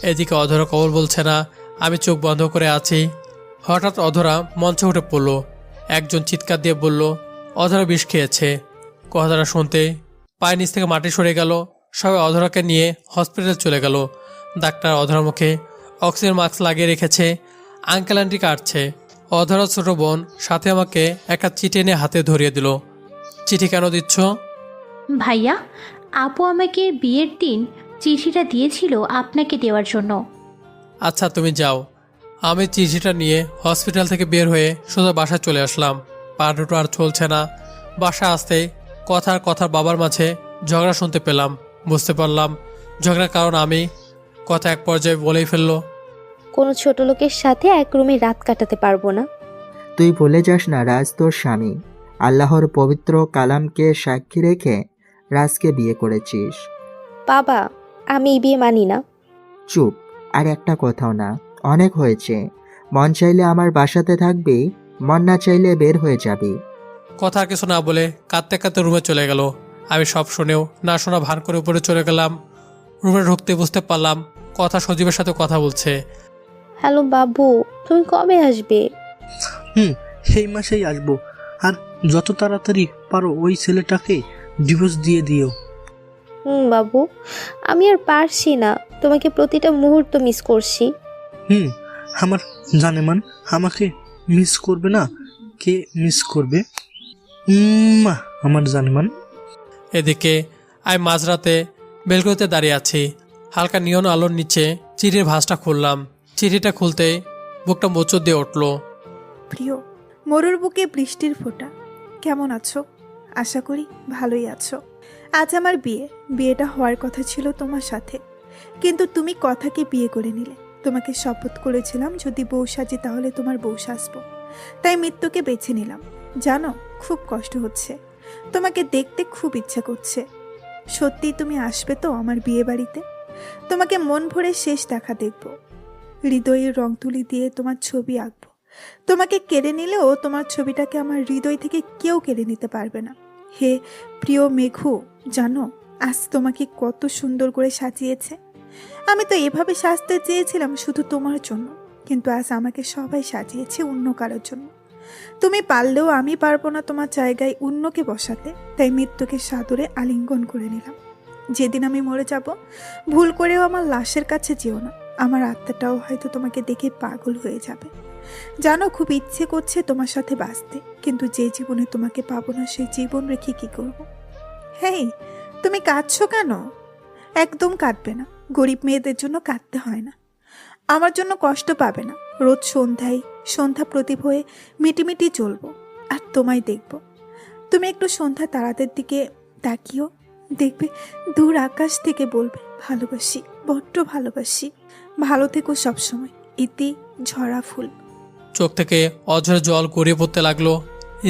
এদিকে অধরা কবুল বলছে না। আমি চোখ বন্ধ করে আছি। হঠাৎ অধরা মঞ্চে উঠে পড়ল। একজন চিৎকার দিয়ে বলল, অধরা বিষ খেয়েছে। কথাটা শুনতে পায়ের নিচ থেকে মাটি সরে গেল। সবাই অধরাকে নিয়ে হসপিটালে চলে গেল। ডাক্তার অধরার মুখে অক্সিজেন মাস্ক লাগিয়ে রেখেছে। আঙ্কেল আন্টি কাটছে। অধরা ছোট বোন সাথে আমাকে একটা চিঠি এনে হাতে ধরিয়ে দিল। চিঠি কেন দিচ্ছ? ভাইয়া, আপু আমাকে বিয়ের দিন চিঠিটা দিয়েছিল আপনাকে দেওয়ার জন্য। আচ্ছা তুমি যাও। আমি চিঠিটা নিয়ে হসপিটাল থেকে বের হয়ে সোজা বাসায় চলে আসলাম। পা দুটো আর চলছে না। বাসায় আসতে কথার বাবার মাঝে ঝগড়া শুনতে পেলাম। বুঝতে পারলাম ঝগড়ার কারণ আমি। কথা এক পর্যায়ে বলেই ফেলল, কোনো ছোট লোকের সাথে এক রুমে রাত কাটাতে পারবো না। তুই ভুলে যাস না রাজ তোর স্বামী। আল্লাহর পবিত্র কালামকে সাক্ষী রেখে রাজকে বিয়ে করেছিস। বাবা, আমি এই বিয়ে মানি না। চুপ, আর একটা কথাও না, অনেক হয়েছে। মন চাইলে আমার বাসাতে থাকবি, মন না চাইলে বের হয়ে যাবি। কথা আর কিছু না বলে কাঁদতে কাঁদতে রুমে চলে গেল। আমি সব শুনেও না শোনা ভান করে উপরে চলে গেলাম। রুমে ঢুকতে বুঝতে পারলাম কথা সজীবের সাথে কথা বলছে। হ্যালো বাবু, তুমি কবে আসবে? এই মাসেই আসবো। আর যত তাড়াতাড়ি পারো ওই ছেলেটাকে ডিভোর্স দিয়ে দিও। বাবু, আমি আর পারছি না, তোমাকে প্রতিটা মুহূর্ত মিস করছি। আমার জানেমান আমাকে মিস করবে না? কে মিস করবে? আমার জানেমান। এদিকে আমি মাঝরাতে বেলকনিতে দাঁড়িয়ে আছি। হালকা নিয়ন আলোর নিচে চিঠির ভাঁজটা খুললাম। চিঠিটা খুলতে বুকটা মোচড় দিয়ে উঠল। প্রিয়, মরুর বুকে বৃষ্টির ফোঁটা, কেমন আছো? আশা করি ভালোই আছো। আজ আমার বিয়েটা হওয়ার কথা ছিল তোমার সাথে, কিন্তু তুমি কথাকে বিয়ে করে নিলে। তোমাকে শপথ করেছিলাম যদি বউ সাজি তাহলে তোমার বউ সাজবো, তাই মৃত্যুকে বেছে নিলাম। জানো, খুব কষ্ট হচ্ছে, তোমাকে দেখতে খুব ইচ্ছা করছে। সত্যি তুমি আসবে তো আমার বিয়ে বাড়িতে? তোমাকে মন ভরে শেষ দেখা দেখব। হৃদয়ের রং তুলি দিয়ে তোমার ছবি আঁকবো। তোমাকে কেড়ে নিলেও তোমার ছবিটাকে আমার হৃদয় থেকে কেউ কেড়ে নিতে পারবে না। হে প্রিয় মেঘু, জানো আজ তোমাকে কত সুন্দর করে সাজিয়েছে। আমি তো এভাবে সাজতে চেয়েছিলাম শুধু তোমার জন্য, কিন্তু আজ আমাকে সবাই সাজিয়েছে অন্য কারোর জন্য। তুমি পারলেও আমি পারবো না তোমার জায়গায় অন্যকে বসাতে, তাই মৃত্যুকে সাদরে আলিঙ্গন করে নিলাম। যেদিন আমি মরে যাব, ভুল করেও আমার লাশের কাছে যেও না। আমার আত্মাটাও হয়তো তোমাকে দেখে পাগল হয়ে যাবে। জানো, খুব ইচ্ছে করছে তোমার সাথে বাঁচতে, কিন্তু যে জীবনে তোমাকে পাবো না সেই জীবন রেখে কি করব? হেই, তুমি কাঁদছো কেন? একদম কাঁদবে না। গরিব মেয়েদের জন্য কাঁদতে হয় না। আমার জন্য কষ্ট পাবে না। রোজ সন্ধ্যা প্রদীপ হয়ে মিটিমিটি চলবো আর তোমায় দেখব। তুমি একটু সন্ধ্যা তারাদের দিকে তাকিও, দেখবে দূর আকাশ থেকে বলবে ভালোবাসি, বড্ড ভালোবাসি। ভালো থেকো সবসময়। ইতি, ঝরা ফুল। চোখ থেকে অঝরে জল গড়িয়ে পড়তে লাগলো।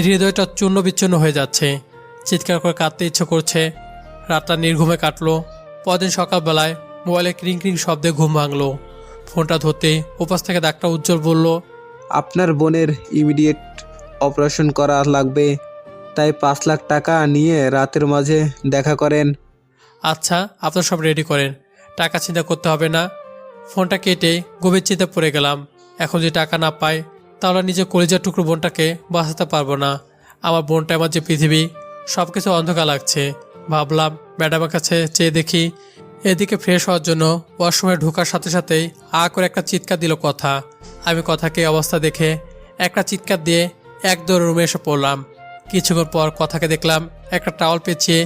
হৃদয়টা চূর্ণ বিচ্ছিন্ন হয়ে যাচ্ছে। চিৎকার করে কাঁদতে ইচ্ছে করছে। রাতটা নির্ঘুমে কাটলো। পরদিন সকালবেলায় মোবাইলে ক্রিং ক্রিং শব্দে ঘুম ভাঙলো। ফোনটা ধরতে উপাস থেকে ডাক্তার উজ্জ্বল বলল, আপনার বোনের ইমিডিয়েট অপারেশন করা লাগবে, তাই 5 লাখ টাকা নিয়ে রাতের মাঝে দেখা করেন। আচ্ছা, আপনার সব রেডি করেন, টাকা চিন্তা করতে হবে না। ফোনটা কেটে গভীর চিন্তা পড়ে গেলাম। এখন যদি টাকা না পাই তাহলে নিজের কলিজার টুকরো বোনটাকে বাঁচাতে পারবো না। আমার বোনটা, আমার যে পৃথিবী, সব কিছু অন্ধকার লাগছে। ভাবলাম ম্যাডামের কাছে চেয়ে দেখি। এদিকে ফ্রেশ হওয়ার জন্য ওয়াশরুমে ঢোকার সাথে সাথেই করে একটা চিৎকার দিল কথা। আমি কথাকে অবস্থা দেখে একটা চিৎকার দিয়ে একদম রুমে এসে পড়লাম। কিছুক্ষণ পর কথাকে দেখলাম একটা টাওয়াল পেঁচিয়ে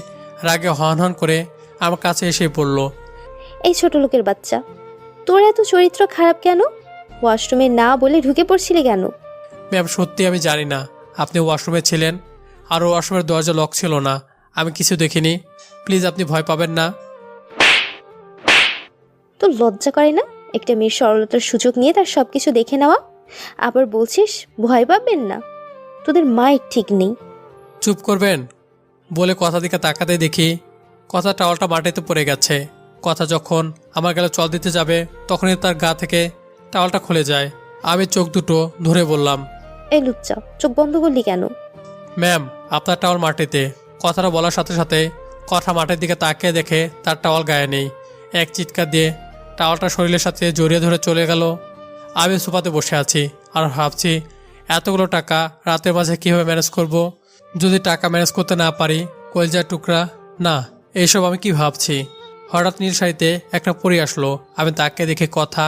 রাগে হন হন করে আমার কাছে এসে পড়ল। এই ছোট লোকের বাচ্চা, তোর এত চরিত্র খারাপ কেন? ওয়াশরুমে না বলে ঢুকে পড়ছিলি কেন? ম্যাম, সত্যি আমি জানি না আপনি ওয়াশরুমে ছিলেন, আর ওয়াশরুমের দরজা লক ছিল না। আমি কিছু দেখিনি, প্লিজ আপনি ভয় পাবেন না। তোর লজ্জা করে না একটা মেয়ের সরলতার সুযোগ নিয়ে তার সবকিছু দেখে নেওয়া? আবার বলছিস ভয় পাবেন না? তোদের মায়ের ঠিক নেই। চুপ করবেন বলে কথা দিকে তাকাতে দেখি কথা টাওয়ালটা মাটিতে পড়ে গেছে। কথা যখন আমার গালে চল দিতে যাবে তখনই তার গা থেকে টাওয়ালটা খুলে যায়। আমি চোখ দুটো ধরে বললাম, এই লুচ্চা, চোখ বন্ধ করলি কেন? ম্যাম, আপনার টাওয়াল মাটিতে। কথাটা বলার সাথে সাথে কথা মাটির দিকে তাকিয়ে দেখে তার টাওয়াল গায়ে নেই। এক চিৎকার দিয়ে টাওয়ালটা শরীরের সাথে জড়িয়ে ধরে চলে গেল। আমি সোফাতে বসে আছি আর ভাবছি এতগুলো টাকা রাতের মাঝে কীভাবে ম্যানেজ করব। যদি টাকা ম্যানেজ করতে না পারি, কলজার টুকরা না, এইসব আমি কি ভাবছি। হঠাৎ নীল শাড়িতে একটা পরি আসলো। আমি তাকে দেখে কথা।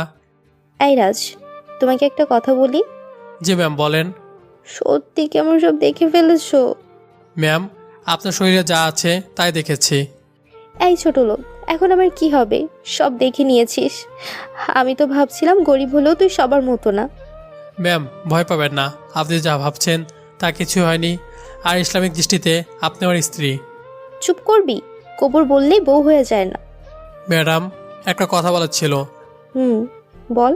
এই রাজ, তোমাকে একটা কথা বলি। জি ম্যাম, বলেন। সত্যি কেমন সব দেখে ফেলেছো? ম্যাম, আপনার শরীরে যা আছে তাই দেখেছি। এই ছোট লোক, এখন আমার কি হবে? সব দেখে নিয়েছিস। আমি তো ভাবছিলাম গরিব হলেও তুই সবার মতো না। ম্যাম, ভয় পাবেন না, আপনি যা ভাবছেন তা কিছু হয়নি। আর ইসলামিক দৃষ্টিতে আপনি আমার স্ত্রী। চুপ করবি? কবর বললেই বউ হয়ে যায় না। ম্যাডাম, একটা কথা বলার ছিল। বল।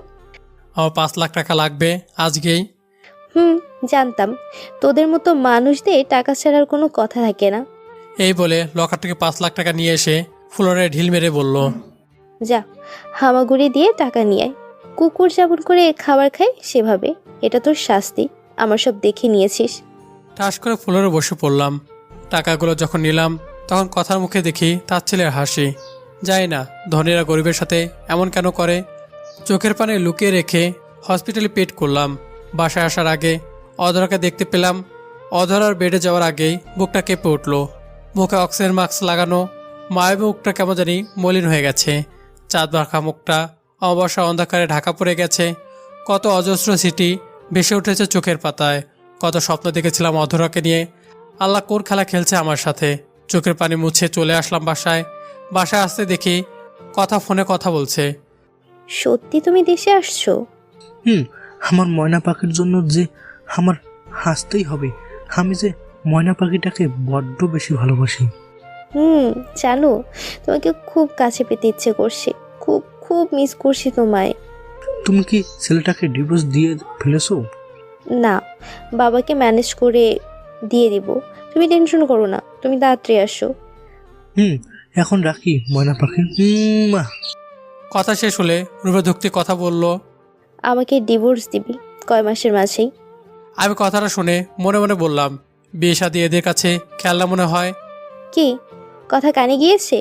আমার 5 লাখ টাকা লাগবে আজকেই। জানতাম তোদের মতো মানুষদের টাকা ছাড়ার কোনো কথা থাকে না। এই বলে লকার থেকে 5 লাখ টাকা নিয়ে এসে ফ্লোরে ঢিল মেরে বলল, যা হামাগুড়ি দিয়ে টাকা নিয়ে আয়। কুকুর যেমন করে খাবার খায় সেভাবে। এটা তোর শাস্তি। আমার সব দেখে নিয়েছিস। ঠাস করে ফ্লোরে বসে পড়লাম। টাকাগুলো যখন নিলাম তখন কথার মুখে দেখি তার ছেলের হাসি। যাই না ধনীরা গরিবের সাথে এমন কেন করে। চোখের পানে লুকিয়ে রেখে হসপিটালে পেট করলাম। বাসায় আসার আগে অধরাকে দেখতে পেলাম। অধরার বেডে যাওয়ার আগেই বুকটা কেঁপে উঠল। মুখে অক্সিজেন মাস্ক লাগানো, মায়ের মুখটা কেমন জানি মলিন হয়ে গেছে। চাঁদ মাখা মুখটা অমাবস্যা অন্ধকারে ঢাকা পড়ে গেছে। কত অজস্র স্মৃতি ভেসে উঠেছে চোখের পাতায়। কত স্বপ্ন দেখেছিলাম অধরাকে নিয়ে। আল্লাহ কোন খেলা খেলছে আমার সাথে। চোখের পানি মুছে চলে আসলাম বাসায়। বাসায় আসতে দেখি কথা ফোনে কথা বলছে। সত্যি তুমি দেশে আসছো? আমার ময়না পাখির জন্য যে আমার হাসতেই হবে। আমি যে ময়না পাখিটাকে বড্ড বেশি ভালোবাসি। জানো, তোমাকে খুব কাছে পেতে ইচ্ছে করছে। খুব খুব মিস করছি তোমায়। তুমি কি ছেলেটাকে ডিভোর্স দিয়ে ফেলেছো? না, বাবাকে ম্যানেজ করে দিয়ে দিব। তুমি টেনশন করো না, তুমি তাড়াতাড়ি আসো। এখন রাখি ময়না পাখি। কথা শেষ হলে রুমে ঢুকতে কথা বলল, আমাকে ডিভোর্স দিবি কয় মাসের মাঝেই। আমি কথাটা শুনে মনে মনে বললাম, বিয়ে শাদী এদের কাছে খেলনা মনে হয়। কি কথা কানে গিয়েছে?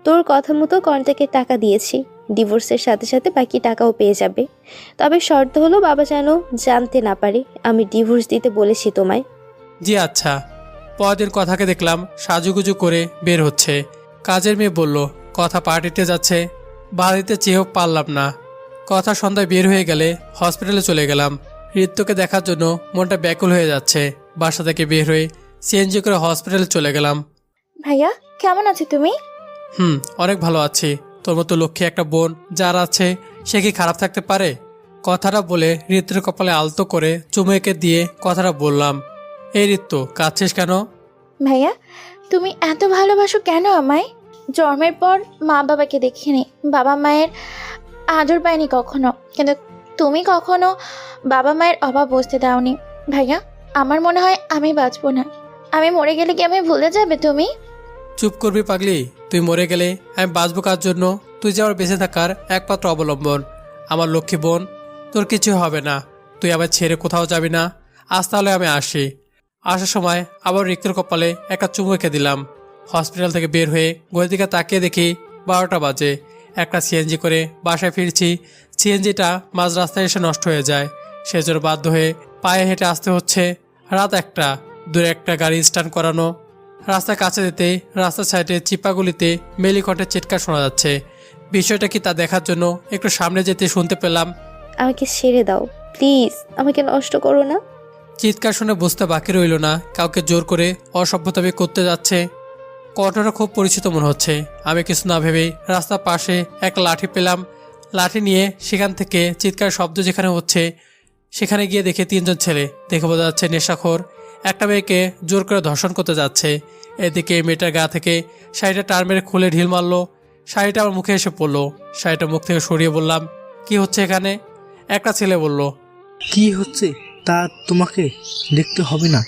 তোর কথা মতো কন্ট্রাক্টের টাকা দিয়েছি। ডিভোর্সের সাথে সাথে বাকি টাকাও পেয়ে যাবে। তবে শর্ত হলো বাবা যেন জানতে না পারে আমি ডিভোর্স দিতে বলেছি তোমায়। জি আচ্ছা। পরদিন কথাকে দেখলাম সাজুগুজু করে বের হচ্ছে। কাজের মেয়ে বলল কথা পার্টিতে যাচ্ছে, বাড়িতে চেয়েও পারলাম না। কথা সন্ধ্যায় বের হয়ে গেলে হসপিটালে চলে গেলাম। ঋতুকে দেখার জন্য মনটা ব্যাকুল হয়ে যাচ্ছে। বাসা থেকে বের হয়ে সিএনজি করে হসপিটালে চলে গেলাম। ভাইয়া কেমন আছো তুমি? অনেক ভালো আছি। তোর মতো লক্ষ্মী একটা বোন যার আছে সে কি খারাপ থাকতে পারে? কথাটা বলে ঋতুর কপালে আলতো করে চুমু এঁকে দিয়ে কথাটা বললাম, এই ঋতু কাঁদছিস কেন? ভাইয়া তুমি এত ভালোবাসো কেন আমায়? জন্মের পর মা বাবাকে দেখিনি, বাবা মায়ের আদর পাইনি কখনো, কিন্তু তুমি কখনো বাবা মায়ের অভাব বুঝতে দাওনি। ভাইয়া আমার মনে হয় আমি বাঁচবো না। আমি মরে গেলে কি আমি ভুলে যাবে তুমি? চুপ করবি পাগলি, তুই মরে গেলে আমি বাঁচবো কার জন্য? তুই যে আমার বেঁচে থাকার একমাত্র অবলম্বন। আমার লক্ষ্মী বোন, তোর কিছু হবে না। তুই আবার ছেড়ে কোথাও যাবি না। আজ তাহলে আমি আসি। আসার সময় আবার রিক্তের কপালে একটা চুমু এঁকে দিলাম। হসপিটাল থেকে বের হয়ে ঘড়ির দিকে তাকিয়ে দেখি 12টা বাজে। একটা সিএনজি করে বাসায় ফিরছি। সিএনজিটা মাঝ রাস্তায় এসে নষ্ট হয়ে যায়। সেজন্য বাধ্য হয়ে পায়ে হেঁটে আসতে হচ্ছে। রাত 1টা, দূরে একটা গাড়ি স্ট্যান্ড করানো। রাস্তার কাছে যেতেই রাস্তার সাইডে চিপাগুলিতে মেলিকটের চিৎকার শোনা যাচ্ছে। বিষয়টা কি তা দেখার জন্য একটু সামনে যেতে শুনতে পেলাম, আমাকে ছেড়ে দাও প্লিজ, আমাকে নষ্ট করো না। চিৎকার শুনে বুঝতে বাকি রইল না কাউকে জোর করে অসভ্যতামি করতে যাচ্ছে। ঘটনাটা খুব পরিচিত মনে হচ্ছে। আমি কিছু না ভেবেই রাস্তার পাশে একটা লাঠি পেলাম। লাঠি নিয়ে সেখান থেকে চিৎকার শব্দ যেখানে হচ্ছে সেখানে গিয়ে দেখে 3জন ছেলে। দেখে বোঝা যাচ্ছে নেশাখোর। একটা মেয়েকে জোর করে ধর্ষণ করতে যাচ্ছে। এদিকে মেয়েটার গা থেকে শাড়িটা টার মেরে খুলে ঢিল মারলো। শাড়িটা আমার মুখে এসে পড়লো। শাড়িটা মুখ থেকে সরিয়ে বললাম, কি হচ্ছে এখানে? একটা ছেলে বলল, কি হচ্ছে তা তোমাকে দেখতে হবে না।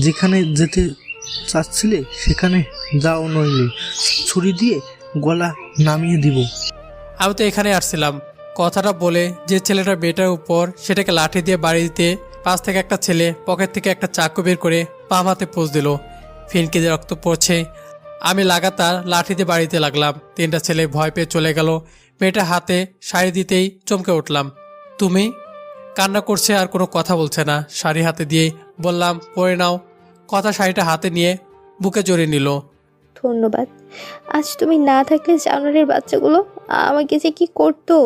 যেখানে যেতে চাচ্ছিলে সেখানে যাও, নইলে ছুরি দিয়ে গলা নামিয়ে দিব। আমি তো এখানে আসছিলাম। কথাটা বলে যে ছেলেটা মেয়েটার উপর সেটাকে লাঠি দিয়ে বাড়ি দিতে পাশ থেকে একটা ছেলে পকেট থেকে একটা চাকু বের করে বাম হাতে পোজ দিল। ফিনকি দিয়ে রক্ত পড়ছে। আমি লাগাতার লাঠি দিয়ে বাড়িতে লাগলাম। 3টা ছেলে ভয় পেয়ে চলে গেল। মেয়েটা হাতে শাড়ি দিতেই চমকে উঠলাম। তুমি? কান্না করছে আর কোনো কথা বলছে না। শাড়ি হাতে দিয়ে বললাম, পরে নাও। কথা শাড়িটা হাতে নিয়ে বুকে জড়িয়ে নিল। ধন্যবাদ। আজ তুমি না থাকলে জানোয়ারের বাচ্চাগুলো আমাকে যে কি করতো।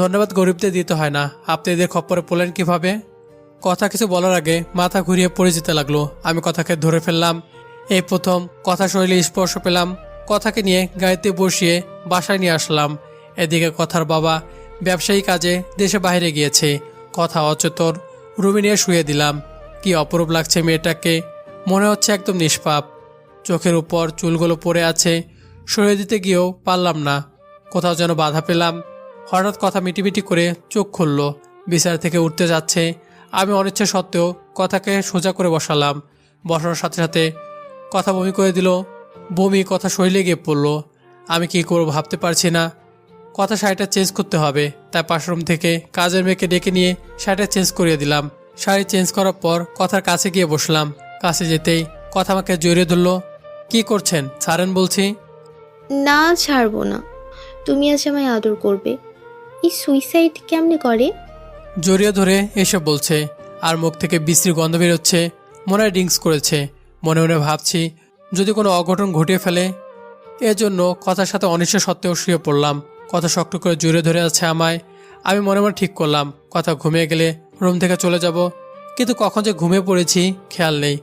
ধন্যবাদ গরিবদের দিতে হয় না। আপনি এদের খপ্পরে পড়লেন কিভাবে? কথা কিছু বলার আগে মাথা ঘুরিয়ে পড়ে যেতে লাগলো। আমি কথাকে ধরে ফেললাম। এই প্রথম কথা শরীরে স্পর্শ পেলাম। কথাকে নিয়ে গাড়িতে বসিয়ে বাসায় নিয়ে আসলাম। এদিকে কথার বাবা ব্যবসায়ী কাজে দেশে বাইরে গিয়েছে। কথা অচেতন, রুমে নিয়ে শুয়ে দিলাম। কি অপরূপ লাগছে মেয়েটাকে। মনে হচ্ছে একদম নিষ্পাপ। চোখের উপর চুলগুলো পড়ে আছে। সরিয়ে দিতে গিয়েও পারলাম না। কোথাও যেন বাধা পেলাম। হঠাৎ কথা মিটিমিটি করে চোখ খুলল। বিছানা থেকে উঠতে যাচ্ছে। আমি অনিচ্ছা সত্ত্বেও কথাকে সোজা করে বসালাম। বসানোর সাথে সাথে কথা বমি করে দিল। বমি কথা শরীরে গিয়ে পড়ল। আমি কি করব ভাবতে পারছি না। কথা শাড়িটা চেঞ্জ করতে হবে। তাই পাশের রুম থেকে কাজের মেয়েকে ডেকে নিয়ে শাড়িটা চেঞ্জ করিয়ে দিলাম। শাড়ি চেঞ্জ করার পর কথার কাছে গিয়ে বসলাম। কাছে যেতেই কথা আমাকে জড়িয়ে ধরল। কি করছেন ছাড়েন বলছি। না ছাড়বো না, তুমি আজ আমায় আদর করবে। এই সুইসাইড কেমনে করে? জড়িয়ে ধরে এসব বলছে আর মুখ থেকে বিশ্রী গন্ধ বেরোচ্ছে। মনে হয় ড্রিঙ্কস করেছে। মনে মনে ভাবছি যদি কোনো অঘটন ঘটিয়ে ফেলে। এজন্য কথার সাথে অনিচ্ছা সত্ত্বেও শুয়ে পড়লাম। কথা শক্ত করে জড়িয়ে ধরে আছে আমায়। আমি মনে মনে ঠিক করলাম কথা ঘুমিয়ে গেলে রুম থেকে চলে যাব। কিন্তু কখন যে ঘুমিয়ে পড়েছি খেয়াল নেই।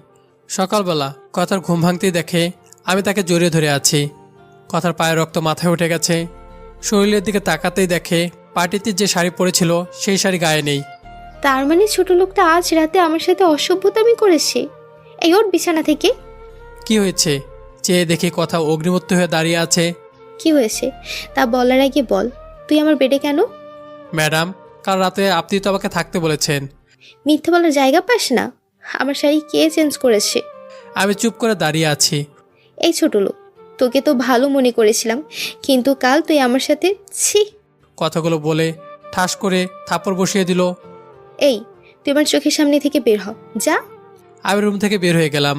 সকালবেলা কথার ঘুম ভাঙতেই দেখে আমি তাকে জড়িয়ে ধরে আছি। কথার পায়ের রক্ত মাথায় উঠে গেছে। শরীরের দিকে তাকাতেই দেখে পার্টিতে যে শাড়ি পরেছিল সেই শাড়ি গায়ে নেই। তার মানে ছোট লোকটা আজ রাতে আমার সাথে অসভ্যতামি করেছে। এই ওর বিছানা থেকে। কি হয়েছে? চেয়ে দেখি কথা অগ্নিমূর্তি হয়ে দাঁড়িয়ে আছে। কি হয়েছে তা বলার আগে বল, তুই আমার বেডে কেন? ম্যাডাম, কাল রাতে আপনি তো আমাকে থাকতে বলেছেন। মিথ্যে বলার জায়গা পাস না। আমার শাড়ি কে চেঞ্জ করেছে? আমি চুপ করে দাঁড়িয়ে আছি। এই ছোট লোক, তোকে তো ভালো মনে করেছিলাম, কিন্তু কাল তুই আমার সাথে ছি। কথাগুলো বলে ঠাস করে থাপড় বসিয়ে দিল। এই, তুই আমার চোখের সামনে থেকে বের হ, যা। আমি রুম থেকে বের হয়ে গেলাম।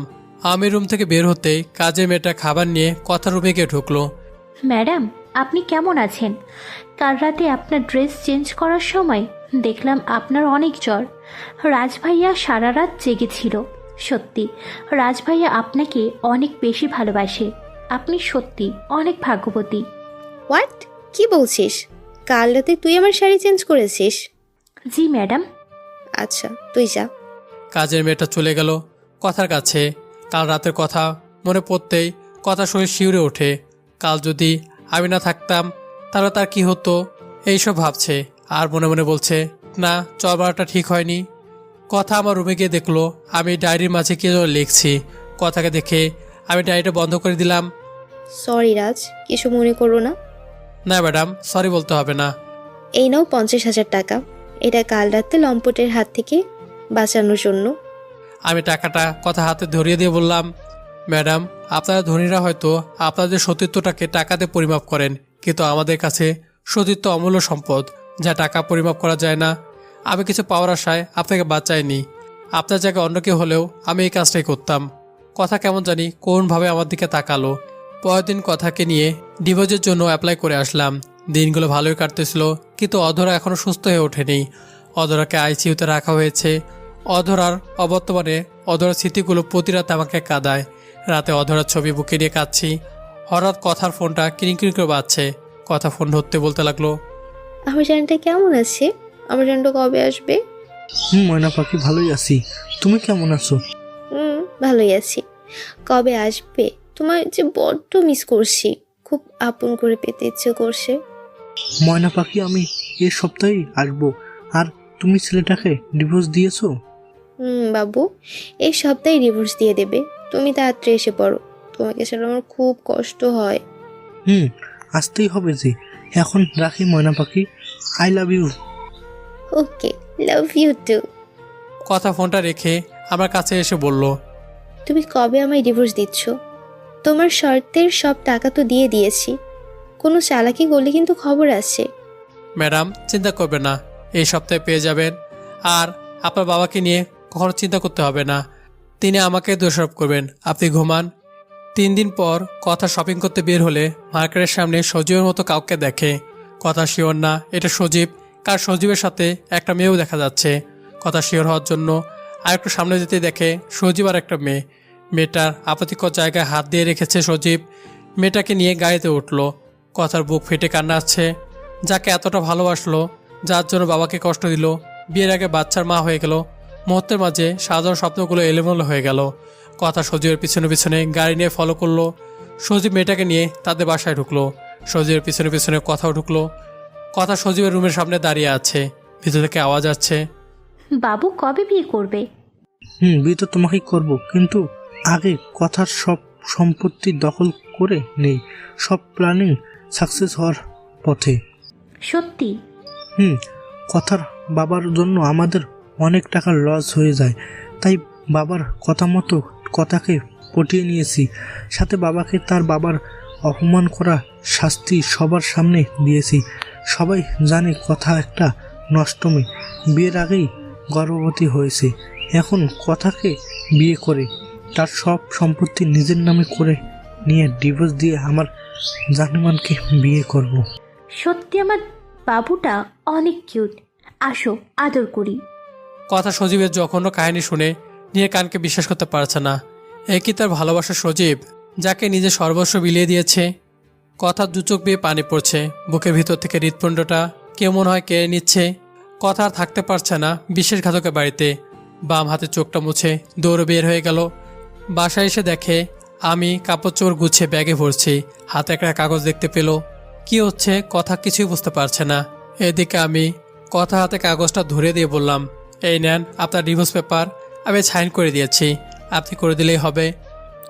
আমি রুম থেকে বের হতেই কাজের মেয়েটা খাবার নিয়ে কথা রুমে গিয়ে ঢুকলো। ম্যাডাম, আপনি কেমন আছেন? কাল রাতে আপনার ড্রেস চেঞ্জ করার সময় দেখলাম আপনার অনেক জ্বর। রাজ ভাইয়া সারা রাত জেগেছিল। সত্যি রাজ ভাইয়া আপনাকে অনেক বেশি ভালোবাসে। আপনি সত্যি অনেক ভাগ্যবতী। হোয়াট? কি বলছিস? কাল রাতে তুই আমার শাড়ি চেঞ্জ করেছিস? জি ম্যাডাম। আচ্ছা, তুই যা। কাজের মেয়েটা চলে গেল কথার কাছে। কাল রাতের কথা মনে পড়তেই কথা শরীর শিউরে ওঠে। কাল যদি আমি না থাকতাম তাহলে তার কি হতো, এইসব ভাবছে। আর মনে মনে বলছে, না, চলবাটা ঠিক হয়নি। কথা আমার রুমে গিয়ে দেখলো আমি ডায়েরির মাঝে কি যেন লিখছি। কথাকে দেখে আমি ডায়েরিটা বন্ধ করে দিলাম। সরি রাজ, কিছু মনে করো না। না ম্যাডাম, সরি বলতে হবে না। এই নাও 50,000 টাকা। এটা কাল রাতে লম্পটের হাত থেকে বাঁচানোর জন্য। আমি টাকাটা কথা হাতে ধরিয়ে দিয়ে বললাম, ম্যাডাম, আপনারা ধনীরা হয়তো আপনাদের সতীত্বটাকে টাকাতে পরিমাপ করেন, কিন্তু আমাদের কাছে সতীত্ব অমূল্য সম্পদ, যা টাকা পরিমাপ করা যায় না। আমি কিছু পাওয়ার আশায় আপনাকে বাঁচাইনি। আপনার জায়গায় অন্য কেউ হলেও আমি এই কাজটাই করতাম। কথা কেমন জানি কোনভাবে আমার দিকে তাকালো। পরের দিন কথাকে নিয়ে ডিভোর্সের জন্য অ্যাপ্লাই করে আসলাম। দিনগুলো ভালোই কাটতেছিল, কিন্তু অধরা এখনও সুস্থ হয়ে ওঠেনি। অধরাকে আইসিইউতে রাখা হয়েছে। অধরার অবর্তমানে অধরার স্মৃতিগুলো প্রতি রাতে আমাকে কাঁদায়। রাতে অধরার ছবি বুকে নিয়ে কাঁদছি। হঠাৎ কথার ফোনটা কিরিং করে বাজছে। কথা ফোন ধরতে বলতে লাগলো, আমার জানটা কেমন আছে? আমার জানটা কবে আসবে? ময়না পাখি, ভালোই আছি। তুমি কেমন আছো? ভালোই আছি। কবে আসবে? তোমার যে বড্ড মিস করছি, খুব আপন করে পেতে ইচ্ছে করছে। ময়না পাখি, আমি এ সপ্তাহেই আসবো। আর তুমি ছেলেটাকে ডিভোর্স দিয়েছো? বাবু, এই সপ্তাহে ডিভোর্স দিয়ে দেবে। তুমি তাড়াতাড়ি এসে পড়ো, তোমাকে ছাড়া আমার খুব কষ্ট হয়। আসতেই হবে যে। এখন রাখি ময়না পাখি, I love you. Okay, love you too. কথা ফোনটা রেখে আমার কাছে এসে বলল, তুমি কবে আমায় ডিভোর্স দিচ্ছ? তোমার শর্তের সব টাকা তো দিয়ে দিয়েছি। কোনো চালাকি করলে কিন্তু খবর আছে। ম্যাডাম, চিন্তা করবেন না, এই সপ্তাহে পেয়ে যাবেন। আর আপনার বাবাকে নিয়ে কখনো চিন্তা করতে হবে না, তিনি আমাকে দোষারোপ করবেন। আপনি ঘুমান। 3 দিন পর কথা শপিং করতে বের হলে মার্কেটের সামনে সজীবের মতো কাউকে দেখে। কথা শিওর না এটা সজীব, কার সজীবের সাথে একটা মেয়েও দেখা যাচ্ছে। কথা শিওর হওয়ার জন্য আর একটু সামনে যেতে দেখে সজীব আর একটা মেয়ে। মেয়েটার আপত্তিকর জায়গায় হাত দিয়ে রেখেছে সজীব। মেয়েটাকে নিয়ে গাড়িতে উঠল। কথার বুক ফেটে কান্না আসছে। যাকে এতটা ভালোবাসলো, যার জন্য বাবাকে কষ্ট দিল, বিয়ের আগে বাচ্চার মা হয়ে গেল। মুহূর্তের মাঝে সাধারণ স্বপ্নগুলো এলোমেলো হয়ে গেল। কথা সজীবের পিছনে পিছনে গাড়ি নিয়ে ফলো করলো। সজীব মেয়েটাকে নিয়ে তাদের বাসায় ঢুকলো। সজীবের পিছনে পিছনে কথাও ঢুকলো। কথা সজীবের রুমের সামনে দাঁড়িয়ে আছে। ভিতর থেকে আওয়াজ আসছে, বাবু কবে বিয়ে করবে? বিয়ে তো তোমাকেই করবো, কিন্তু আগে কথার সব সম্পত্তি দখল করে নেই। সব প্ল্যানিং সাকসেস হওয়ার পথে। সত্যি? কথার বাবার জন্য আমাদের অনেক টাকা লস হয়ে যায়, তাই বাবার কথা মতো কথাকে পটিয়ে নিয়েছি। সাথে বাবাকে তার বাবার অপমান করা শাস্তি সবার সামনে দিয়েছি। সবাই জানে কথা একটা নষ্ট মেয়ে, বিয়ের আগেই গর্ভবতী হয়েছে। এখন কথাকে বিয়ে করে তার সব সম্পত্তি নিজের নামে করে নিয়ে ডিভোর্স দিয়ে আমার জানেমানকে বিয়ে করব। সত্যি আমার বাবুটা অনেক কিউট, আসো আদর করি। কথা সজীবের জঘন্য কাহিনী শুনে নিয়ে কানকে বিশ্বাস করতে পারছে না। এ কি তার ভালোবাসা সজীব, যাকে নিজে সর্বস্ব বিলিয়ে দিয়েছে? কথা দু চোখ বেয়ে পানি পড়ছে। বুকের ভিতর থেকে হৃৎপিণ্ডটা কেমন হয় কেড়ে নিচ্ছে। কথা আর থাকতে পারছে না বিশ্বাসঘাতকের বাড়িতে। বাম হাতে চোখটা মুছে দৌড়ে বের হয়ে গেল। বাসায় এসে দেখে আমি কাপড় চোপড় গুছিয়ে ব্যাগে ভরছি। হাতে একটা কাগজ দেখতে পেল। কি হচ্ছে কথা কিছুই বুঝতে পারছে না। এদিকে আমি কথা হাতে কাগজটা ধরে দিয়ে বললাম, এই নেন আপনার ডিভোর্স পেপার, আমি সাইন করে দিয়েছি, আপনি করে দিলেই হবে।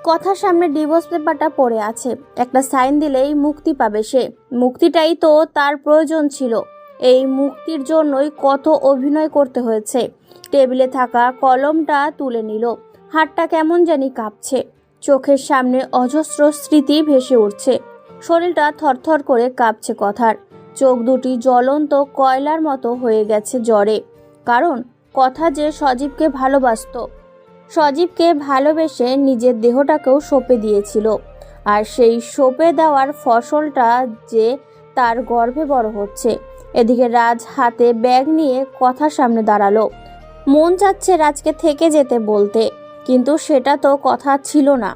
কথার সামনে ডিভোর্স পেপারটা পড়ে আছে, একটা সাইন দিলেই মুক্তি পাবে সে। মুক্তিটাই তো তার প্রয়োজন ছিল। এই মুক্তির জন্যই কত অভিনয় করতে হয়েছে। টেবিলে থাকা কলমটা তুলে নিল। হাতটা কেমন জানি কাঁপছে। চোখের সামনে অজস্র স্মৃতি ভেসে উঠছে। শরীরটা থরথর করে কাঁপছে কথার। চোখ দুটি জ্বলন্ত কয়লার মতো হয়ে গেছে জ্বরে। কারণ কথা যে সজীবকে ভালোবাসত, সজীবকে ভালোবেসে নিজের দেহটাকেও সঁপে দিয়েছিল। আর সেই সঁপে দেওয়ার ফসলটা যে তার গর্ভে বড় হচ্ছে। এদিকে রাজ হাতে ব্যাগ নিয়ে কথার সামনে দাঁড়ালো। মন চাচ্ছে রাজকে থেকে যেতে বলতে, কিন্তু সেটা তো কথা ছিল না।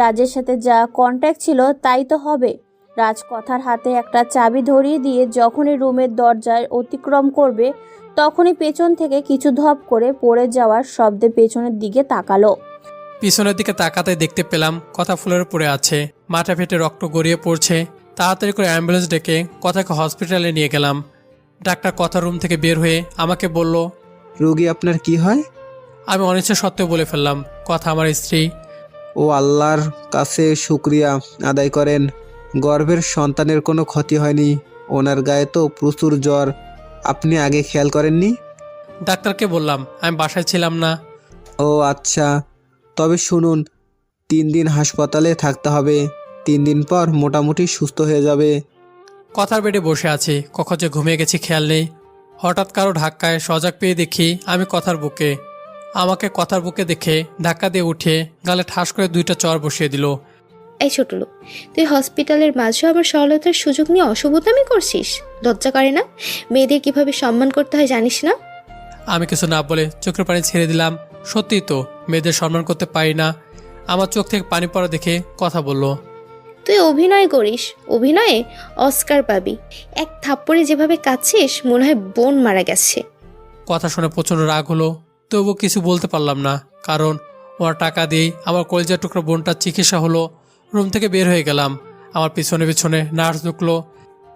রাজের সাথে যা কন্ট্যাক্ট ছিল তাই তো হবে। রাজ কথার হাতে একটা চাবি ধরিয়ে দিয়ে যখনই রুমের দরজায় অতিক্রম করবে তখনই পেছন থেকে কিছু ধপ করে পড়ে যাওয়ার শব্দে পেছনের দিকে তাকালো। পিছনের দিকে তাকাতে দেখতে পেলাম কথা ফুলের পড়ে আছে, মাথা ফেটে রক্ত গড়িয়ে পড়ছে। তাড়াতাড়ি করে অ্যাম্বুলেন্স ডেকে কথাকে হসপিটালে নিয়ে গেলাম। ডাক্তার কথা রুম থেকে বের হয়ে আমাকে বলল, রোগী আপনার কি হয়? আমি অনিচ্ছা সত্ত্বেও বলে ফেললাম কথা আমার স্ত্রী। ও আল্লাহর কাছে শুক্রিয়া আদায় করেন, গর্ভের সন্তানের কোনো ক্ষতি হয়নি। ওনার গায়ে তো প্রচুর জ্বর, আপনি আগে খেয়াল করেননি? ডাক্তারকে বললাম আমি বাসায় ছিলাম না। ও আচ্ছা, তবে শুনুন, 3 দিন হাসপাতালে থাকতে হবে। 3 দিন পর মোটামুটি সুস্থ হয়ে যাবে। কথার বেডে বসে আছি, কখন যে ঘুমিয়ে গেছি খেয়াল নেই। হঠাৎ কারো ধাক্কায় সজাগ পেয়ে দেখি আমি কথার বুকে। আমাকে কথার বুকে দেখে ধাক্কা দিয়ে উঠে গালে ঠাস করে 2টা চর বসিয়ে দিল। এই ছোট লোক, তুই হসপিটালের মাঝেও আবার সরলতার সুযোগ নিয়ে অশুভতামি করছিস? লজ্জা করে না? মেয়েদের কিভাবে সম্মান করতে হয় জানিস না? আমি কিছু না বলে চোখের পানি ছেড়ে দিলাম। সত্যিই তো মেয়েদের সম্মান করতে পারি না। আমার চোখ থেকে পানি পড়া দেখে কথা বলল, তুই অভিনয় করিস, অভিনয়ে অস্কার পাবি। এক থাপ্পড়ে যেভাবে কাঁদছিস মনে হয় বোন মারা গেছে। কথা শুনে প্রচণ্ড রাগ হলো, তবু কিছু বলতে পারলাম না, কারণ ওর টাকা দিয়েই আমার কলিজার টুকরো বোনটার চিকিৎসা হলো। রুম থেকে বের হয়ে গেলাম। আমার পিছনে পিছনে নার্স ঢুকলো।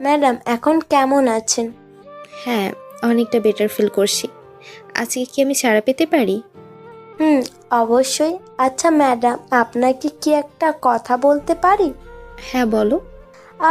ম্যাডাম এখন কেমন আছেন? হ্যাঁ, অনেকটা বেটার ফিল করছি। আজকে কি আমি ছাড়া পেতে পারি? অবশ্যই। আচ্ছা ম্যাডাম, আপনাকে কি একটা কথা বলতে পারি? হ্যাঁ বলো।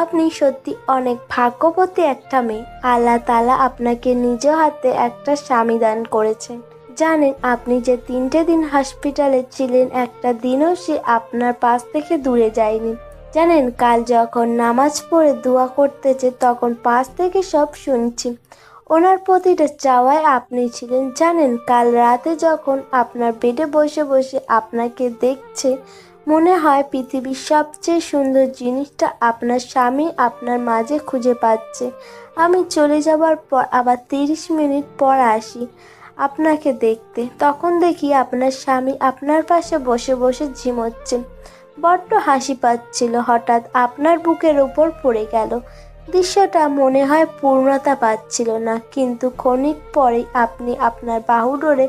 আপনি সত্যি অনেক ভাগ্যবতী একটা মেয়ে। আল্লাহ তাআলা আপনাকে নিজ হাতে একটা স্বামী দান করেছেন। জানেন, আপনি যে 3টে দিন হসপিটালে ছিলেন, একটা দিনও সে আপনার পাশ থেকে দূরে যায়নি। জানেন, কাল যখন নামাজ পড়ে দোয়া করতেছে তখন পাশ থেকে সব শুনছি। ওনার প্রতিটা চাওয়ায় আপনি ছিলেন। জানেন, কাল রাতে যখন আপনার বেডে বসে বসে আপনাকে দেখছে, মনে হয় পৃথিবীর সবচেয়ে সুন্দর জিনিসটা আপনার স্বামী আপনার মাঝে খুঁজে পাচ্ছে। আমি চলে যাবার পর আবার 30 মিনিট পর আসি আপনাকে দেখতে। তখন দেখি আপনার স্বামী আপনার পাশে বসে বসে ঝিমোচ্ছেন। বড্ড হাসি পাচ্ছিল। হঠাৎ আপনার বুকের উপর পড়ে গেল। দৃশ্যটা মনে হয় পূর্ণতা পাচ্ছিল না, কিন্তু ক্ষণিক পরেই আপনি আপনার বাহু ধরে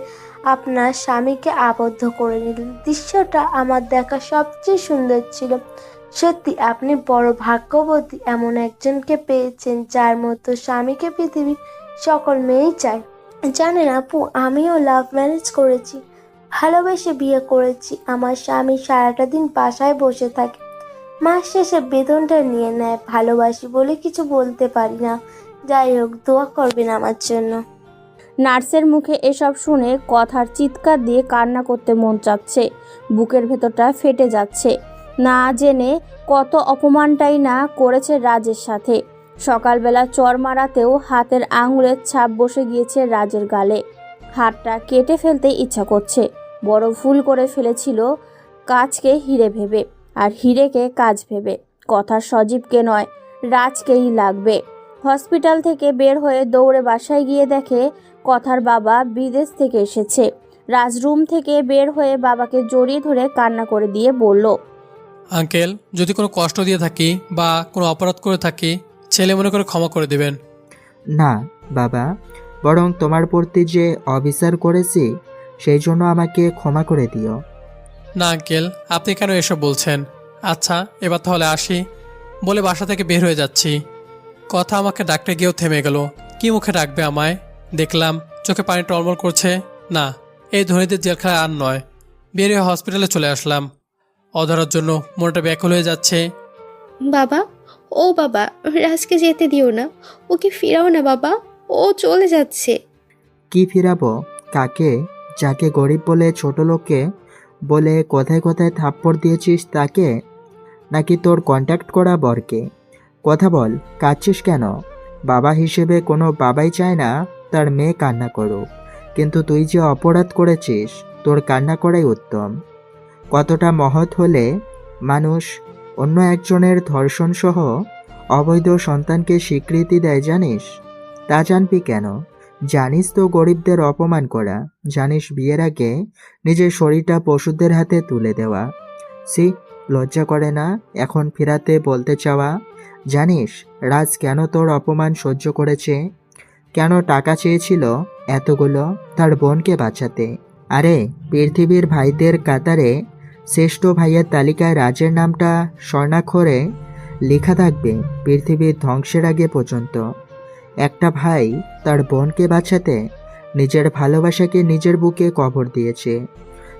আপনার স্বামীকে আবদ্ধ করে নিলেন। দৃশ্যটা আমার দেখা সবচেয়ে সুন্দর ছিল। সত্যি আপনি বড় ভাগ্যবতী, এমন একজনকে পেয়েছেন যার মতো স্বামীকে পৃথিবীর সকল মেয়েই চায়। জানেন আপু, আমিও লাভ ম্যারেজ করেছি, ভালোবেসে বিয়ে করেছি। আমার স্বামী সারাটা দিন বাসায় বসে থাকে, মাস শেষে বেতনটা নিয়ে নেয়। ভালোবাসি বলে কিছু বলতে পারি না। যাই হোক, দোয়া করবেন আমার জন্য। নার্সের মুখে এসব শুনে কথার চিৎকার দিয়ে কান্না করতে মন চাচ্ছে। বুকের ভেতরটা ফেটে যাচ্ছে। না জেনে কত অপমানটাই না করেছে রাজের সাথে। সকালবেলা চর মারাতেও হাতের আঙুলের ছাপ বসে গিয়েছে রাজের গালে। হাতটা কেটে ফেলতে ইচ্ছা করছে। বড় ভুল করে ফেলেছিল কাজকে হিরে ভেবে, আর হিরেকে কাজ ভেবে। কথার সজীবকে নয়, রাজকেই লাগবে। হসপিটাল থেকে বের হয়ে দৌড়ে বাসায় গিয়ে দেখে কথার বাবা বিদেশ থেকে এসেছে। রাজ রুম থেকে বের হয়ে বাবাকে জড়িয়ে ধরে কান্না করে দিয়ে বলল, আঙ্কেল, যদি কোনো কষ্ট দিয়ে থাকি বা কোনো অপরাধ করে থাকি, ছেলে মনে করে ক্ষমা করে দেবেন। না বাবা, বরং তোমার প্রতি যে অবিচার করেছি সেই জন্য আমাকে ক্ষমা করে দিও। না আঙ্কেল, আপনি কেন এসব বলছেন? আচ্ছা, এবার তাহলে আসি বলে বাসা থেকে বের হয়ে যাচ্ছি। কথা আমাকে ডাকতে গিয়েও থেমে গেল। কি মুখে ডাকবে আমায়? দেখলাম চোখে পানি টলমল করছে। না, এই ধনীদের জেলখানায় আর নয়। বেরিয়ে হসপিটালে চলে আসলাম। অধরার জন্য মনটা ব্যাকুল হয়ে যাচ্ছে। বাবা, ও বাবা, রাজকে যেতে দিও না, ওকে ফিরাও না বাবা, ও চলে যাচ্ছে। কি ফিরাবো? কাকে? যাকে গরিব বলে, ছোট লোককে বলে কোথায় কোথায় থাপ্পড় দিয়েছিস তাকে, নাকি তোর কন্ট্যাক্ট করা বরকে? কথা বল, কাঁদছিস কেন? বাবা হিসেবে কোনো বাবাই চায় না তার মেয়ে কান্না করুক, কিন্তু তুই যে অপরাধ করেছিস তোর কান্না করাই উত্তম। কতটা মহৎ হলে মানুষ অন্য একজনের ধর্ষণসহ অবৈধ সন্তানকে স্বীকৃতি দেয় জানিস? তা জানবি কেন? জানিস তো গরিবদের অপমান করা, জানিস বিয়ের আগে নিজের শরীরটা পশুদের হাতে তুলে দেওয়া। সি, লজ্জা করে না এখন ফেরাতে বলতে চাওয়া? জানিস রাজ কেন তোর অপমান সহ্য করেছে? কেন টাকা চেয়েছিল এতগুলো তার বোনকে বাঁচাতে? আরে পৃথিবীর ভাইদের কাতারে শ্রেষ্ঠ ভাইয়ের তালিকায় রাজের নামটা স্বর্ণাক্ষরে লেখা থাকবে পৃথিবীর ধ্বংসের আগে পর্যন্ত। একটা ভাই তার বোনকে বাঁচাতে নিজের ভালোবাসাকে নিজের বুকে কবর দিয়েছে।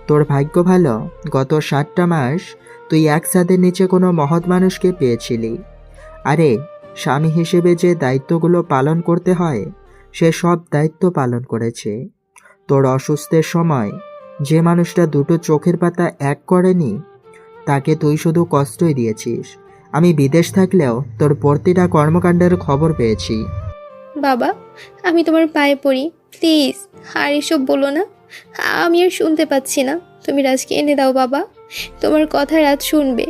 তোর ভাগ্য ভালো, গত 7টা মাস তুই এক ছাদের নিচে কোনো মহৎ মানুষকে পেয়েছিলি। আরে স্বামী হিসেবে যে দায়িত্বগুলো পালন করতে হয় সে সব দায়িত্ব পালন করেছে। তোর অসুস্থের সময় যে মানুষটা দুটো চোখের পাতা এক করেনি তাকে তুই শুধু কষ্টই দিয়েছিস। আমি বিদেশ থাকলেও তোর প্রতিটা কর্মকাণ্ডের খবর পেয়েছি। বাবা, আমি তোমার পায়ে পড়ি, প্লিজ আর এসব বলো না। আমি আর শুনতে পাচ্ছি না। তুমি রাজকে এনে দাও বাবা। তোমার কথা রাজ শুনবে।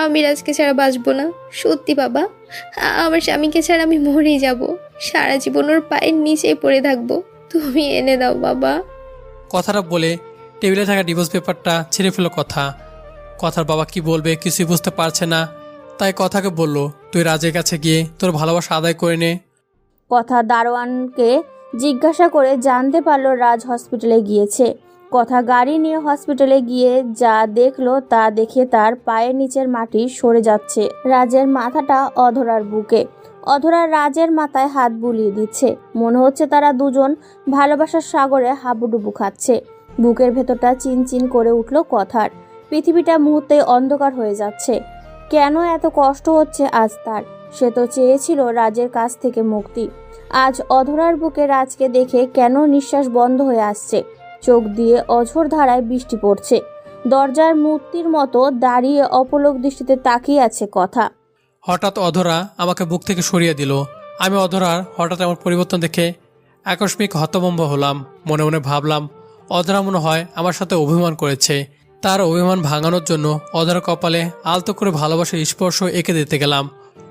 আমি রাজকে ছাড়া বাঁচবো না, সত্যি বাবা। আমার স্বামীকে ছাড়া আমি মরেই যাব। সারা জীবন ওর পায়ের নিচেই পড়ে থাকবো। তুমি এনে দাও বাবা। কথাটা বলে টেবিলে থাকা ডিভোর্স পেপারটা ছিঁড়ে ফেলো কথার বাবা কি বলবে কিছুই বুঝতে পারছে না, তাই কথাকে বলল, তুই রাজের কাছে গিয়ে তোর ভালোবাসা আদায় করে নে। কথা দারোয়ানকে জিজ্ঞাসা করে জানতে পারলো রাজ হসপিটালে গিয়েছে। কথা গাড়ি নিয়ে হসপিটালে গিয়ে যা দেখলো তা দেখে তার পায়ের নিচের মাটি সরে যাচ্ছে রাজের মাথাটা অধরার বুকে। অধরা রাজের মাথায় হাত বুলিয়ে দিচ্ছে। মনে হচ্ছে তারা দুজন ভালোবাসার সাগরে হাবুডুবু খাচ্ছে। বুকের ভেতরটা চিনচিন করে উঠল কথার। পৃথিবীটা মুহূর্তে অন্ধকার হয়ে যাচ্ছে। কেন এত কষ্ট হচ্ছে আজ তার? সে তো চেয়েছিল রাজের কাছ থেকে মুক্তি। আজ অধরার বুকে রাজকে দেখে কেন নিঃশ্বাস বন্ধ হয়ে আসছে। চোখ দিয়ে অঝোর ধারায় বৃষ্টি পড়ছে। দরজার মূর্তির মতো দাঁড়িয়ে অপলক দৃষ্টিতে তাকিয়ে আছে কথা। হঠাৎ অধরা আমাকে বুক থেকে সরিয়ে দিল। আমি অধরার হঠাৎ আমার পরিবর্তন দেখে আকস্মিক হতভম্ব হলাম। মনে মনে ভাবলাম, অধরা মনে হয় আমার সাথে অভিমান করেছে। তার অভিমান ভাঙানোর জন্য অধরা কপালে আলতো করে ভালোবাসার স্পর্শ এঁকে দিতে গেলাম।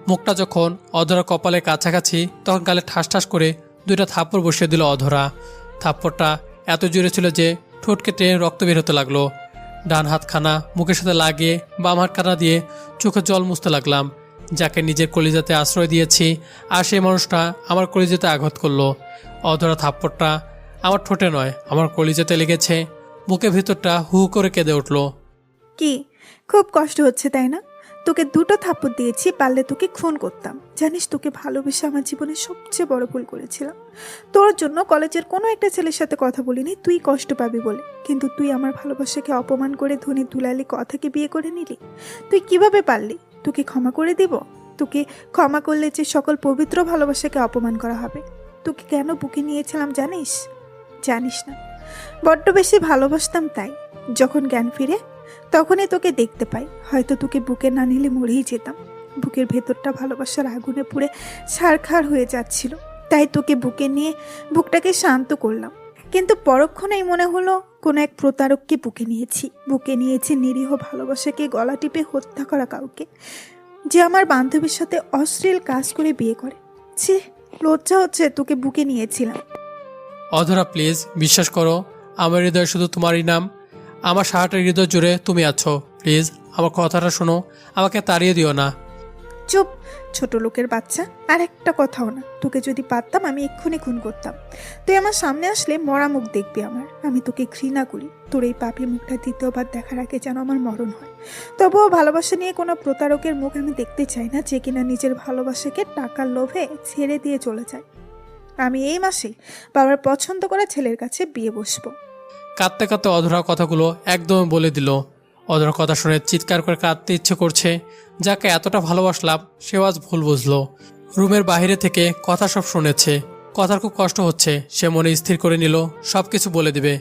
মুখটা যখন অধরা কপালের কাছাকাছি তখন গালে ঠাস ঠাস করে 2টা থাপ্পড় বসিয়ে দিল অধরা। থাপ্পড়টা এত জোরে ছিল যে ঠোঁট কেটে রক্ত বের হতে লাগলো। ডান হাতখানা মুখের সাথে লাগিয়ে বাম হাতখানা দিয়ে চোখে জল মুছতে লাগলাম। যাকে নিজের কলিজাতে আশ্রয় দিয়েছি আর সেই মানুষটা আমার কলিজাতে আঘাত করলো। অধরা থাপ্পড়টা আমার ঠোঁটে নয়, আমার কলিজাতে লেগেছে। বুকের ভিতরটা হু করে কেঁদে উঠল। কি খুব কষ্ট হচ্ছে তাই না? তোকে 2টো থাপ্পড় দিয়েছি, পারলে তোকে খুন করতাম। জানিস, তোকে ভালোবেসে আমার জীবনের সবচেয়ে বড় ভুল করেছিলাম। তোর জন্য কলেজের কোনো একটা ছেলের সাথে কথা বলিনি, তুই কষ্ট পাবি বলে। কিন্তু তুই আমার ভালোবাসাকে অপমান করে ধনী দুলালি কথাকে বিয়ে করে নিলি। তুই কিভাবে পারলি? তোকে ক্ষমা করে দিব? তোকে ক্ষমা করলে যে সকল পবিত্র ভালোবাসাকে অপমান করা হবে। তোকে কেন বুকে নিয়েছিলাম জানিস? জানিস না, বড্ড বেশি ভালোবাসতাম, তাই যখন জ্ঞান ফিরে তখনই তোকে দেখতে পাই। হয়তো তোকে বুকে না নিলে মরেই যেতাম। বুকের ভেতরটা ভালোবাসার আগুনে পুড়ে ছারখার হয়ে যাচ্ছিল, তাই তোকে বুকে নিয়ে বুকটাকে শান্ত করলাম। কিন্তু পরক্ষণেই মনে হলো কোনো এক প্রতারককে বুকে নিয়েছি নিরীহ ভালোবাসাকে গলা টিপে হত্যা করা কাউকে, যে আমার বান্ধবীর সাথে অশ্লীল কাজ করে বিয়ে করে। ছি, লজ্জা হচ্ছে তোকে বুকে নিয়েছিলাম। অধরা প্লিজ বিশ্বাস করো, আমার হৃদয় শুধু তোমারই নাম। আমার সারাটা হৃদয় জুড়ে তুমি আছো। প্লিজ আমার কথাটা শোনো, আমাকে তাড়িয়ে দিও না। চুপ, ছোট লোকের বাচ্চা। আর একটা কথাও না। তোকে যদি পারতাম আমি এক্ষুনি খুন করতাম। তুই আমার সামনে আসলে মরা মুখ দেখবি আমার। আমি তোকে ঘৃণা করি। তোর এই পাপি মুখটা দ্বিতীয়বার দেখার আগে যেন আমার মরণ হয়। তবুও ভালোবাসা নিয়ে কোনো প্রতারকের মুখ আমি দেখতে চাই না, যে কিনা নিজের ভালোবাসাকে টাকার লোভে ছেড়ে দিয়ে চলে যায়। আমি এই মাসে বাবার পছন্দ করা ছেলের কাছে বিয়ে বসবো। কাঁদতে কাঁদতে অধরা কথাগুলো একদম বলে দিল। অধরা কথা শুনে চিৎকার করে কাঁদতে ইচ্ছে করছে। যাকে এতটা ভালোবাসলাম সেও আজ ভুল বুঝলো। রুমের বাইরে থেকে কথা সব শুনেছে। কথার খুব কষ্ট হচ্ছে। সে মনে স্থির করে নিল সব কিছু বলে দিবে।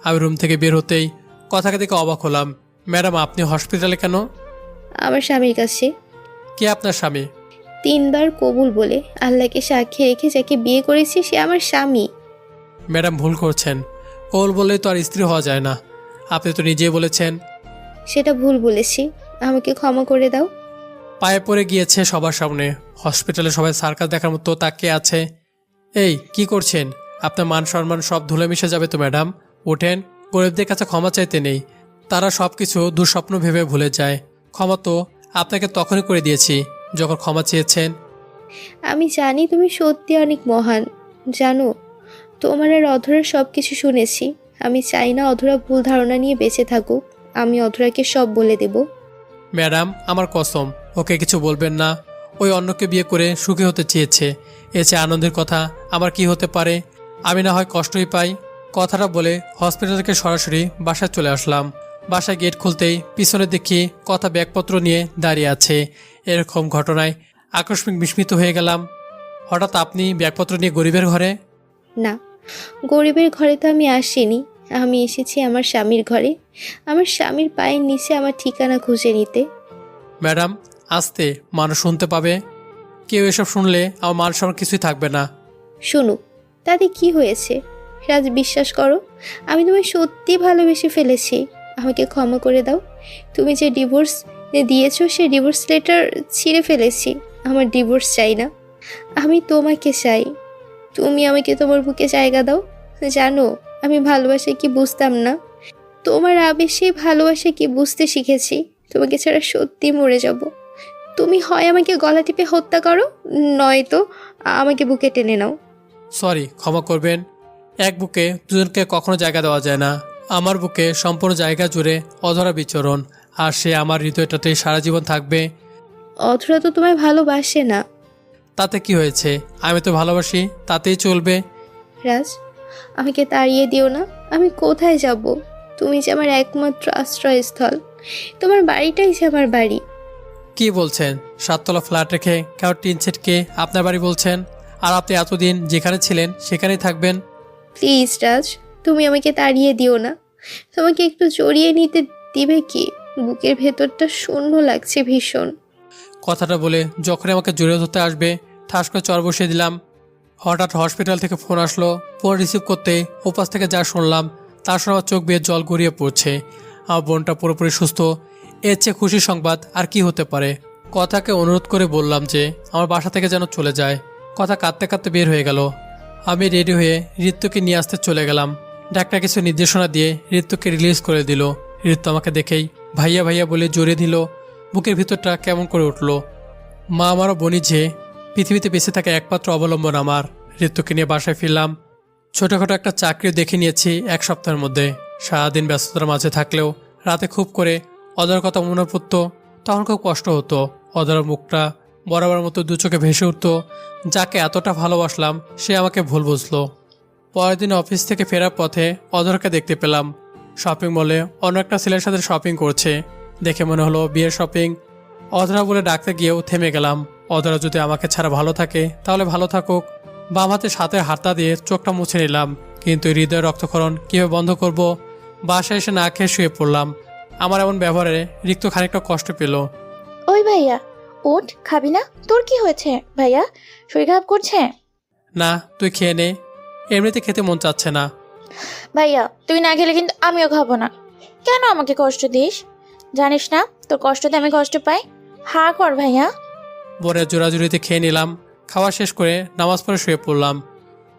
আমি রুম থেকে বের হতেই কথাকে দেখে অবাক হলাম। ম্যাডাম, আপনি হসপিটালে কেন? আমার স্বামীর কাছে। কে আপনার স্বামী? 3 বার কবুল বলে আল্লাহকে সাক্ষী রেখে যাকে বিয়ে করেছি সে আমার স্বামী। ম্যাডাম ভুল করছেন। কবুল বললেই তো আর স্ত্রী হওয়া যায় না। আপনি তো নিজেই বলেছেন। সেটা ভুল বলেছি, আমাকে ক্ষমা করে দাও। পায়ে পড়ে গিয়েছে সবার সামনে। হসপিটালে সবাই সার্কাস দেখার মতো তাকিয়ে আছে। এই কি করছেন? আপনার মান সম্মান সব ধুলে মিশে যাবে তো ম্যাডাম। ওঠেন, গরিবদের কাছে ক্ষমা চাইতে নেই। তারা সব কিছু দুঃস্বপ্ন ভেবে ভুলে যায়। ক্ষমা তো আপনাকে তখনই করে দিয়েছি যখন ক্ষমা চেয়েছেন। আমি জানি তুমি সত্যি অনেক মহান। জানো, তোমার আর অধরার সব কিছু শুনেছি। আমি চাই না অধরা ভুল ধারণা নিয়ে বেঁচে থাকুক। আমি অধরাকে সব বলে দেব। ম্যাডাম, আমার কসম, ওকে কিছু বলবেন না। ওই অন্যকে বিয়ে করে সুখী হতে চেয়েছে। এ চেয়ে আনন্দের কথা আমার কি হতে পারে? আমি না হয় কষ্টই পাই। কথাটা বলে হসপিটাল থেকে সরাসরি বাসায় চলে আসলাম। বাসায় গেট খুলতেই পিছনে দেখি কথা ব্যাগপত্র নিয়ে দাঁড়িয়ে আছে। এরকম ঘটনায় আকস্মিক বিস্মিত হয়ে গেলাম। হঠাৎ আপনি ব্যাগপত্র নিয়ে গরিবের ঘরে? না, গরিবের ঘরে তো আমি আসিনি। আমি এসেছি আমার স্বামীর ঘরে, আমার স্বামীর পায়ের নিচে আমার ঠিকানা খুঁজে নিতে। ম্যাডাম, আস্তে, মানুষ শুনতে পাবে। কেউ এসব শুনলে আমার মান সম্মান কিছুই থাকবে না। শুনুক, তাতে কি হয়েছে? রাজ, বিশ্বাস করো, আমি তোমায় সত্যি ভালোবেসে ফেলেছি। আমাকে ক্ষমা করে দাও। তুমি যে ডিভোর্স দিয়েছো সেই ডিভোর্স লেটার ছিঁড়ে ফেলেছি। আমার ডিভোর্স চাই না, আমি তোমাকে চাই। তুমি আমাকে তোমার বুকে জায়গা দাও। জানো, আমি ভালোবাসা কি বুঝতাম না। তোমার আবেশে ভালোবাসা কি বুঝতে শিখেছি। তোমাকে ছাড়া সত্যি মরে যাব। তুমি হয় আমাকে গলা টিপে হত্যা করো, নয়তো আমাকে বুকে টেনে নাও। সরি, ক্ষমা করবেন। এক বুকে দুজনকে কখনো জায়গা দেওয়া যায় না। আমার বুকে সম্পূর্ণ জায়গা জুড়ে অধরা বিচরণ, আর সে আমার হৃদয়টাতেই সারা জীবন থাকবে। অধরা তো তোমায় ভালোবাসে না। তাতে কি হয়েছে? আমি তো ভালোবাসি, তাতেই চলবে। রাজ, আমাকে তাড়িয়ে দিও না। আমি কোথায় যাব? তুমি যে আমার একমাত্র আশ্রয়স্থল। তোমার বাড়িটাই যে আমার বাড়ি। কি বলছেন? 7তলা ফ্ল্যাট রেখে কেউ টিন ছেটকে আপনার বাড়ি বলছেন? আর আপনি এতদিন যেখানে ছিলেন সেখানেই থাকবেন? প্লিজ রাজ, তুমি আমাকে তাড়িয়ে দিও না। তোমাকে একটু জড়িয়ে নিতে দিবে কি? বুকের ভেতরটা শূন্য লাগছে ভীষণ। কথাটা বলে যখনই আমাকে জড়িয়ে ধরতে আসবে ঠাস করে চর বসিয়ে দিলাম। হঠাৎ হসপিটাল থেকে ফোন আসলো। ফোন রিসিভ করতে ওপাশ থেকে যা শুনলাম তার শুনে আমার চোখ বেয়ে জল গড়িয়ে পড়ছে। আমার বোনটা পুরোপুরি সুস্থ। এর চেয়ে খুশির সংবাদ আর কি হতে পারে? কথাকে অনুরোধ করে বললাম যে আমার বাসা থেকে যেন চলে যায়। কথা কাঁদতে কাঁদতে বের হয়ে গেল। আমি রেডি হয়ে ঋতুকে নিয়ে আসতে চলে গেলাম। ডাক্তার কিছু নির্দেশনা দিয়ে ঋতুকে রিলিজ করে দিল। ঋতু আমাকে দেখেই ভাইয়া ভাইয়া বলে জড়িয়ে দিল। বুকের ভিতরটা কেমন করে উঠল। মা আমারও বনি যে পৃথিবীতে বেঁচে থাকা একমাত্র অবলম্বন আমার। ঋতুকে নিয়ে বাসায় ফিরলাম। ছোটোখাটো একটা চাকরিও দেখে নিয়েছি 1 সপ্তাহের মধ্যে। সারাদিন ব্যস্ততার মাঝে থাকলেও রাতে খুব করে অদরার কথা মনে পড়তো। তখন খুব কষ্ট হতো। অদরার মুখটা বরাবর মতো দু চোখে ভেসে উঠত। যাকে এতটা ভালোবাসলাম সে আমাকে ভুল বুঝলো। পরের দিন অফিস থেকে ফেরার পথে অদরাকে দেখতে পেলাম শপিং মলে অন্য একটা ছেলের সাথে শপিং করছে। দেখে মনে হলো বিয়ের শপিং। অধরা বলে ডাকতে গিয়েও থেমে গেলাম। অধরা যদি আমাকে ছাড়া ভালো থাকে তাহলে ভালো থাকুক। বাম হাতে হাতটা দিয়ে চোখটা মুছে নিলাম, কিন্তু হৃদয়ের রক্তক্ষরণ কীভাবে বন্ধ করব? বাসায় এসে না খেয়ে শুয়ে পড়লাম। আমার এমন ব্যবহারে রিক্ত খানিকটা কষ্ট পেল। ওই ভাইয়া, ওঠ, খাবি না? তোর কি হয়েছে ভাইয়া? শরীর খারাপ করছে? না, তুই খেয়ে নে, এমনিতে খেতে মন চাচ্ছে না। ভাইয়া, তুই না খেলে কিন্তু আমিও খাবো না। কেন আমাকে কষ্ট দিস? জানিস না তোর কষ্টতে আমি কষ্ট পাই? হা কর ভাইয়া। বোনের জোড়াজুড়িতে খেয়ে নিলাম। খাওয়া শেষ করে নামাজ পড়ে শুয়ে পড়লাম।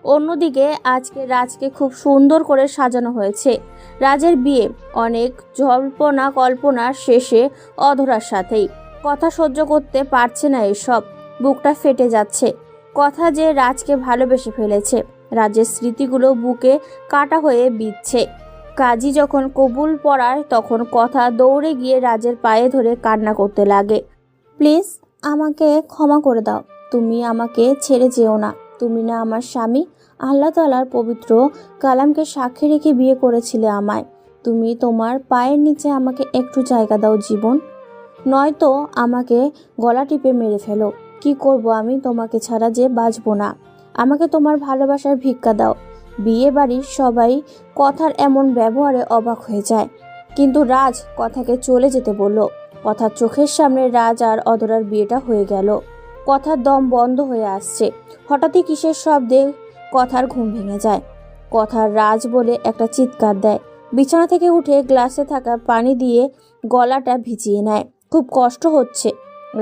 অন্যদিকে আজকে রাজকে খুব সুন্দর করে সাজানো হয়েছে। রাজের বিয়ে অনেক জল্পনা কল্পনার শেষে অধরার সাথেই। কথা সহ্য করতে পারছে না এসব, বুকটা ফেটে যাচ্ছে। কথা যে রাজকে ভালোবেসে ফেলেছে, রাজের স্মৃতিগুলো বুকে কাটা হয়ে বিঁধছে। কাজী যখন কবুল পড়ায় তখন কথা দৌড়ে গিয়ে রাজের পায়ে ধরে কান্না করতে লাগে। প্লিজ আমাকে ক্ষমা করে দাও, তুমি আমাকে ছেড়ে যেও না। তুমি না আমার স্বামী, আল্লাহ তাআলার পবিত্র কালামকে সাক্ষী রেখে বিয়ে করেছিলে আমায়। তুমি তোমার পায়ের নিচে আমাকে একটু জায়গা দাও জীবন, নয়তো আমাকে গলা টিপে মেরে ফেলো। কি করব আমি তোমাকে ছাড়া যে বাঁচবো না। আমাকে তোমার ভালোবাসার ভিক্ষা দাও। বিয়ে বাড়ির সবাই কথার এমন ব্যবহারে অবাক হয়ে যায়, কিন্তু রাজ কথাকে চলে যেতে বলল। কথার চোখের সামনে রাজ আর অধরার বিয়েটা হয়ে গেল। কথার দম বন্ধ হয়ে আসছে। হঠাৎই কিসের শব্দে কথার ঘুম ভেঙে যায়। কথার রাজ বলে একটা চিৎকার দেয়। বিছানা থেকে উঠে গ্লাসে থাকা পানি দিয়ে গলাটা ভিজিয়ে নেয়। খুব কষ্ট হচ্ছে,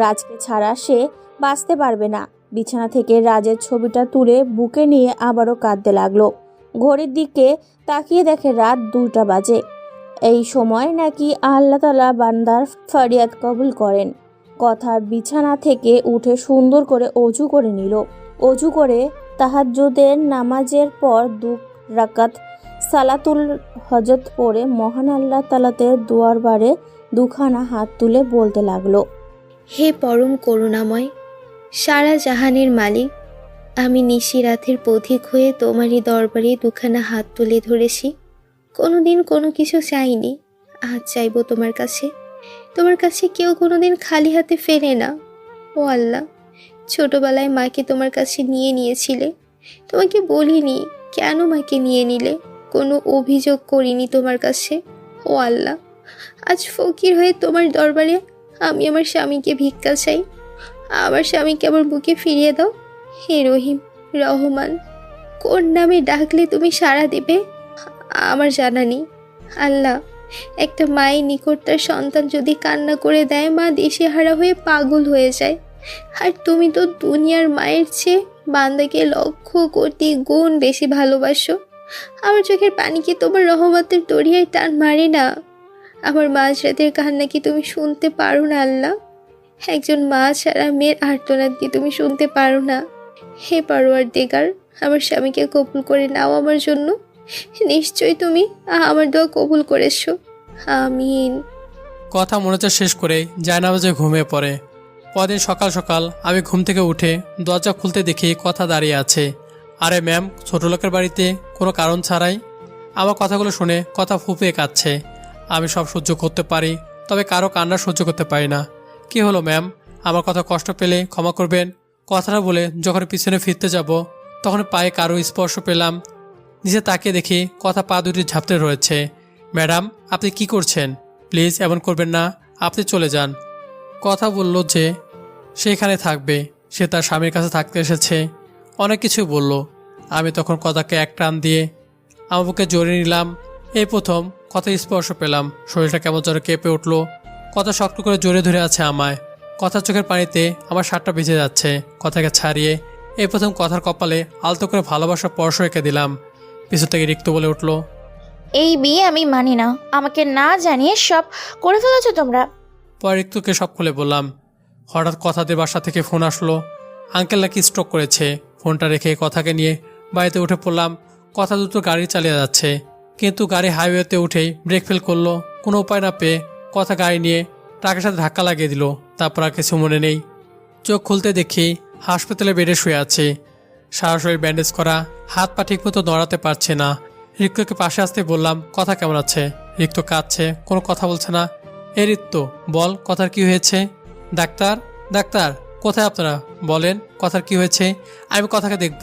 রাজকে ছাড়া সে বাঁচতে পারবে না। বিছানা থেকে রাজের ছবিটা তুলে বুকে নিয়ে আবারও কাঁদতে লাগলো। ঘড়ির দিকে তাকিয়ে দেখে রাত 2টা বাজে। এই সময় নাকি আল্লাহ তাআলা বান্দার ফরিয়াদ কবুল করেন। কথা বিছানা থেকে উঠে সুন্দর করে অজু করে নিল। অজু করে তাহাজ্জুদের নামাজের পর 2 রাকাত সালাতুল হজত পড়ে মহান আল্লাহ তাআলাতে দুয়ারবারে 2খানা হাত তুলে বলতে লাগলো, হে পরম করুণাময়, সারা জাহানের মালিক, আমি নিশিরাতের পথিক হয়ে তোমারই দরবারে 2খানা হাত তুলে ধরেছি। কোনোদিন কোনো কিছু চাইনি, আজ চাইবো তোমার কাছে। তোমার কাছে কেউ কোনোদিন খালি হাতে ফেরে না। ও আল্লাহ, ছোটবেলায় মাকে তোমার কাছে নিয়েছিলে, তোমাকে বলিনি কেন মাকে নিয়ে নিলে, কোনো অভিযোগ করিনি তোমার কাছে। ও আল্লাহ, আজ ফকির হয়ে তোমার দরবারে আমি আমার স্বামীকে ভিক্ষা চাই। আমার স্বামীকে আমার বুকে ফিরিয়ে দাও। হে রহিম, রহমান, কোন নামে ডাকলে তুমি সাড়া দেবে আমার জানা নেই। আল্লাহ, একটা মায়ের নিকট তার সন্তান যদি কান্না করে দেয়, মা দিশেহারা হয়ে পাগল হয়ে যায়। আর তুমি তো দুনিয়ার মায়ের চেয়ে বান্দাকে লক্ষ কোটি গুণ বেশি ভালোবাসো। আমার চোখের পানি কি তোমার রহমতের দরিয়ায় টান মারে না? আমার মাঝরাতের কান্না কি তুমি শুনতে পারো না আল্লাহ? একজন মা ছাড়া মেয়ের আর্তনাদ কি তুমি শুনতে পারো না? হে পরওয়ারদিগার, আমার স্বামীকে কবুল করে নাও আমার জন্য। নিশ্চয়ই তুমি আমার দোয়া কবুল করেছো। আমিন। কথা মনোযোগ শেষ করে জায়নামাজে ঘুমিয়ে পড়ে। পরদিন সকাল সকাল আমি ঘুম থেকে উঠে দরজা খুলতে দেখি কথা দাঁড়িয়ে আছে। আরে ম্যাম, ছোট লোকের বাড়িতে কোনো কারণ ছাড়াই? আমার কথাগুলো শুনে কথা ফুপিয়ে কাঁদছে। আমি সব সহ্য করতে পারি, তবে কারো কান্না সহ্য করতে পারি না। কি হলো ম্যাম, আমার কথা কষ্ট পেলে ক্ষমা করবেন। কথাটা বলে যখন পিছনে ফিরতে যাব, তখন পায়ে কারো স্পর্শ পেলাম। নিচে তাকিয়ে দেখি কথা পা দুটি ঝাপটে রয়েছে। ম্যাডাম, আপনি কি করছেন? প্লিজ এমন করবেন না, আপনি চলে যান। কথা বলল যে সেখানে থাকবে, সে তার স্বামীর কাছে থাকতে এসেছে, অনেক কিছু বলল। আমি তখন কথাকে এক টান দিয়ে আমার বুকে জড়িয়ে নিলাম। এই প্রথম কথা স্পর্শ পেলাম, শরীরটা কেমন যেন কেঁপে উঠল। কথা শক্ত করে জড়িয়ে ধরে আছে আমায়। কথার চোখের পানিতে আমার শার্টটা ভিজে যাচ্ছে। কথাকে ছাড়িয়ে এই প্রথম কথার কপালে আলতো করে ভালোবাসার স্পর্শ এঁকে দিলাম। পিছু থেকে রিক্ত বলে উঠল, এই বিয়ে আমি মানি না। আমাকে না জানিয়ে সব করে ফেলেছো তোমরা। পরে রিক্তকে সব খুলে বললাম। হঠাৎ কথাদের বাসা থেকে ফোন আসলো। আঙ্কেল নাকি স্ট্রোক করেছে। ফোনটা রেখে কথাকে নিয়ে বাড়িতে উঠে পড়লাম। কথা দ্রুত গাড়ি চালিয়ে যাচ্ছে, কিন্তু গাড়ি হাইওয়েতে উঠেই ব্রেক ফেল করলো। কোনো উপায় না পেয়ে কথা গাড়ি নিয়ে ট্রাকের সাথে ধাক্কা লাগিয়ে দিল। তারপর আর কিছু মনে নেই। চোখ খুলতে দেখি হাসপাতালে বেডে শুয়ে আছে, সারা শরীর ব্যান্ডেজ করা, হাত পা ঠিকমতো নড়াতে পারছে না। রিক্তকে পাশে আসতে বললাম, কথা কেমন আছে? রিক্ত কাঁদছে, কোনো কথা বলছে না। এ রিক্ত, বল কথার কি হয়েছে? ডাক্তার, ডাক্তার কোথায় আপনারা? বলেন কথার কি হয়েছে, আমি কথাকে দেখব।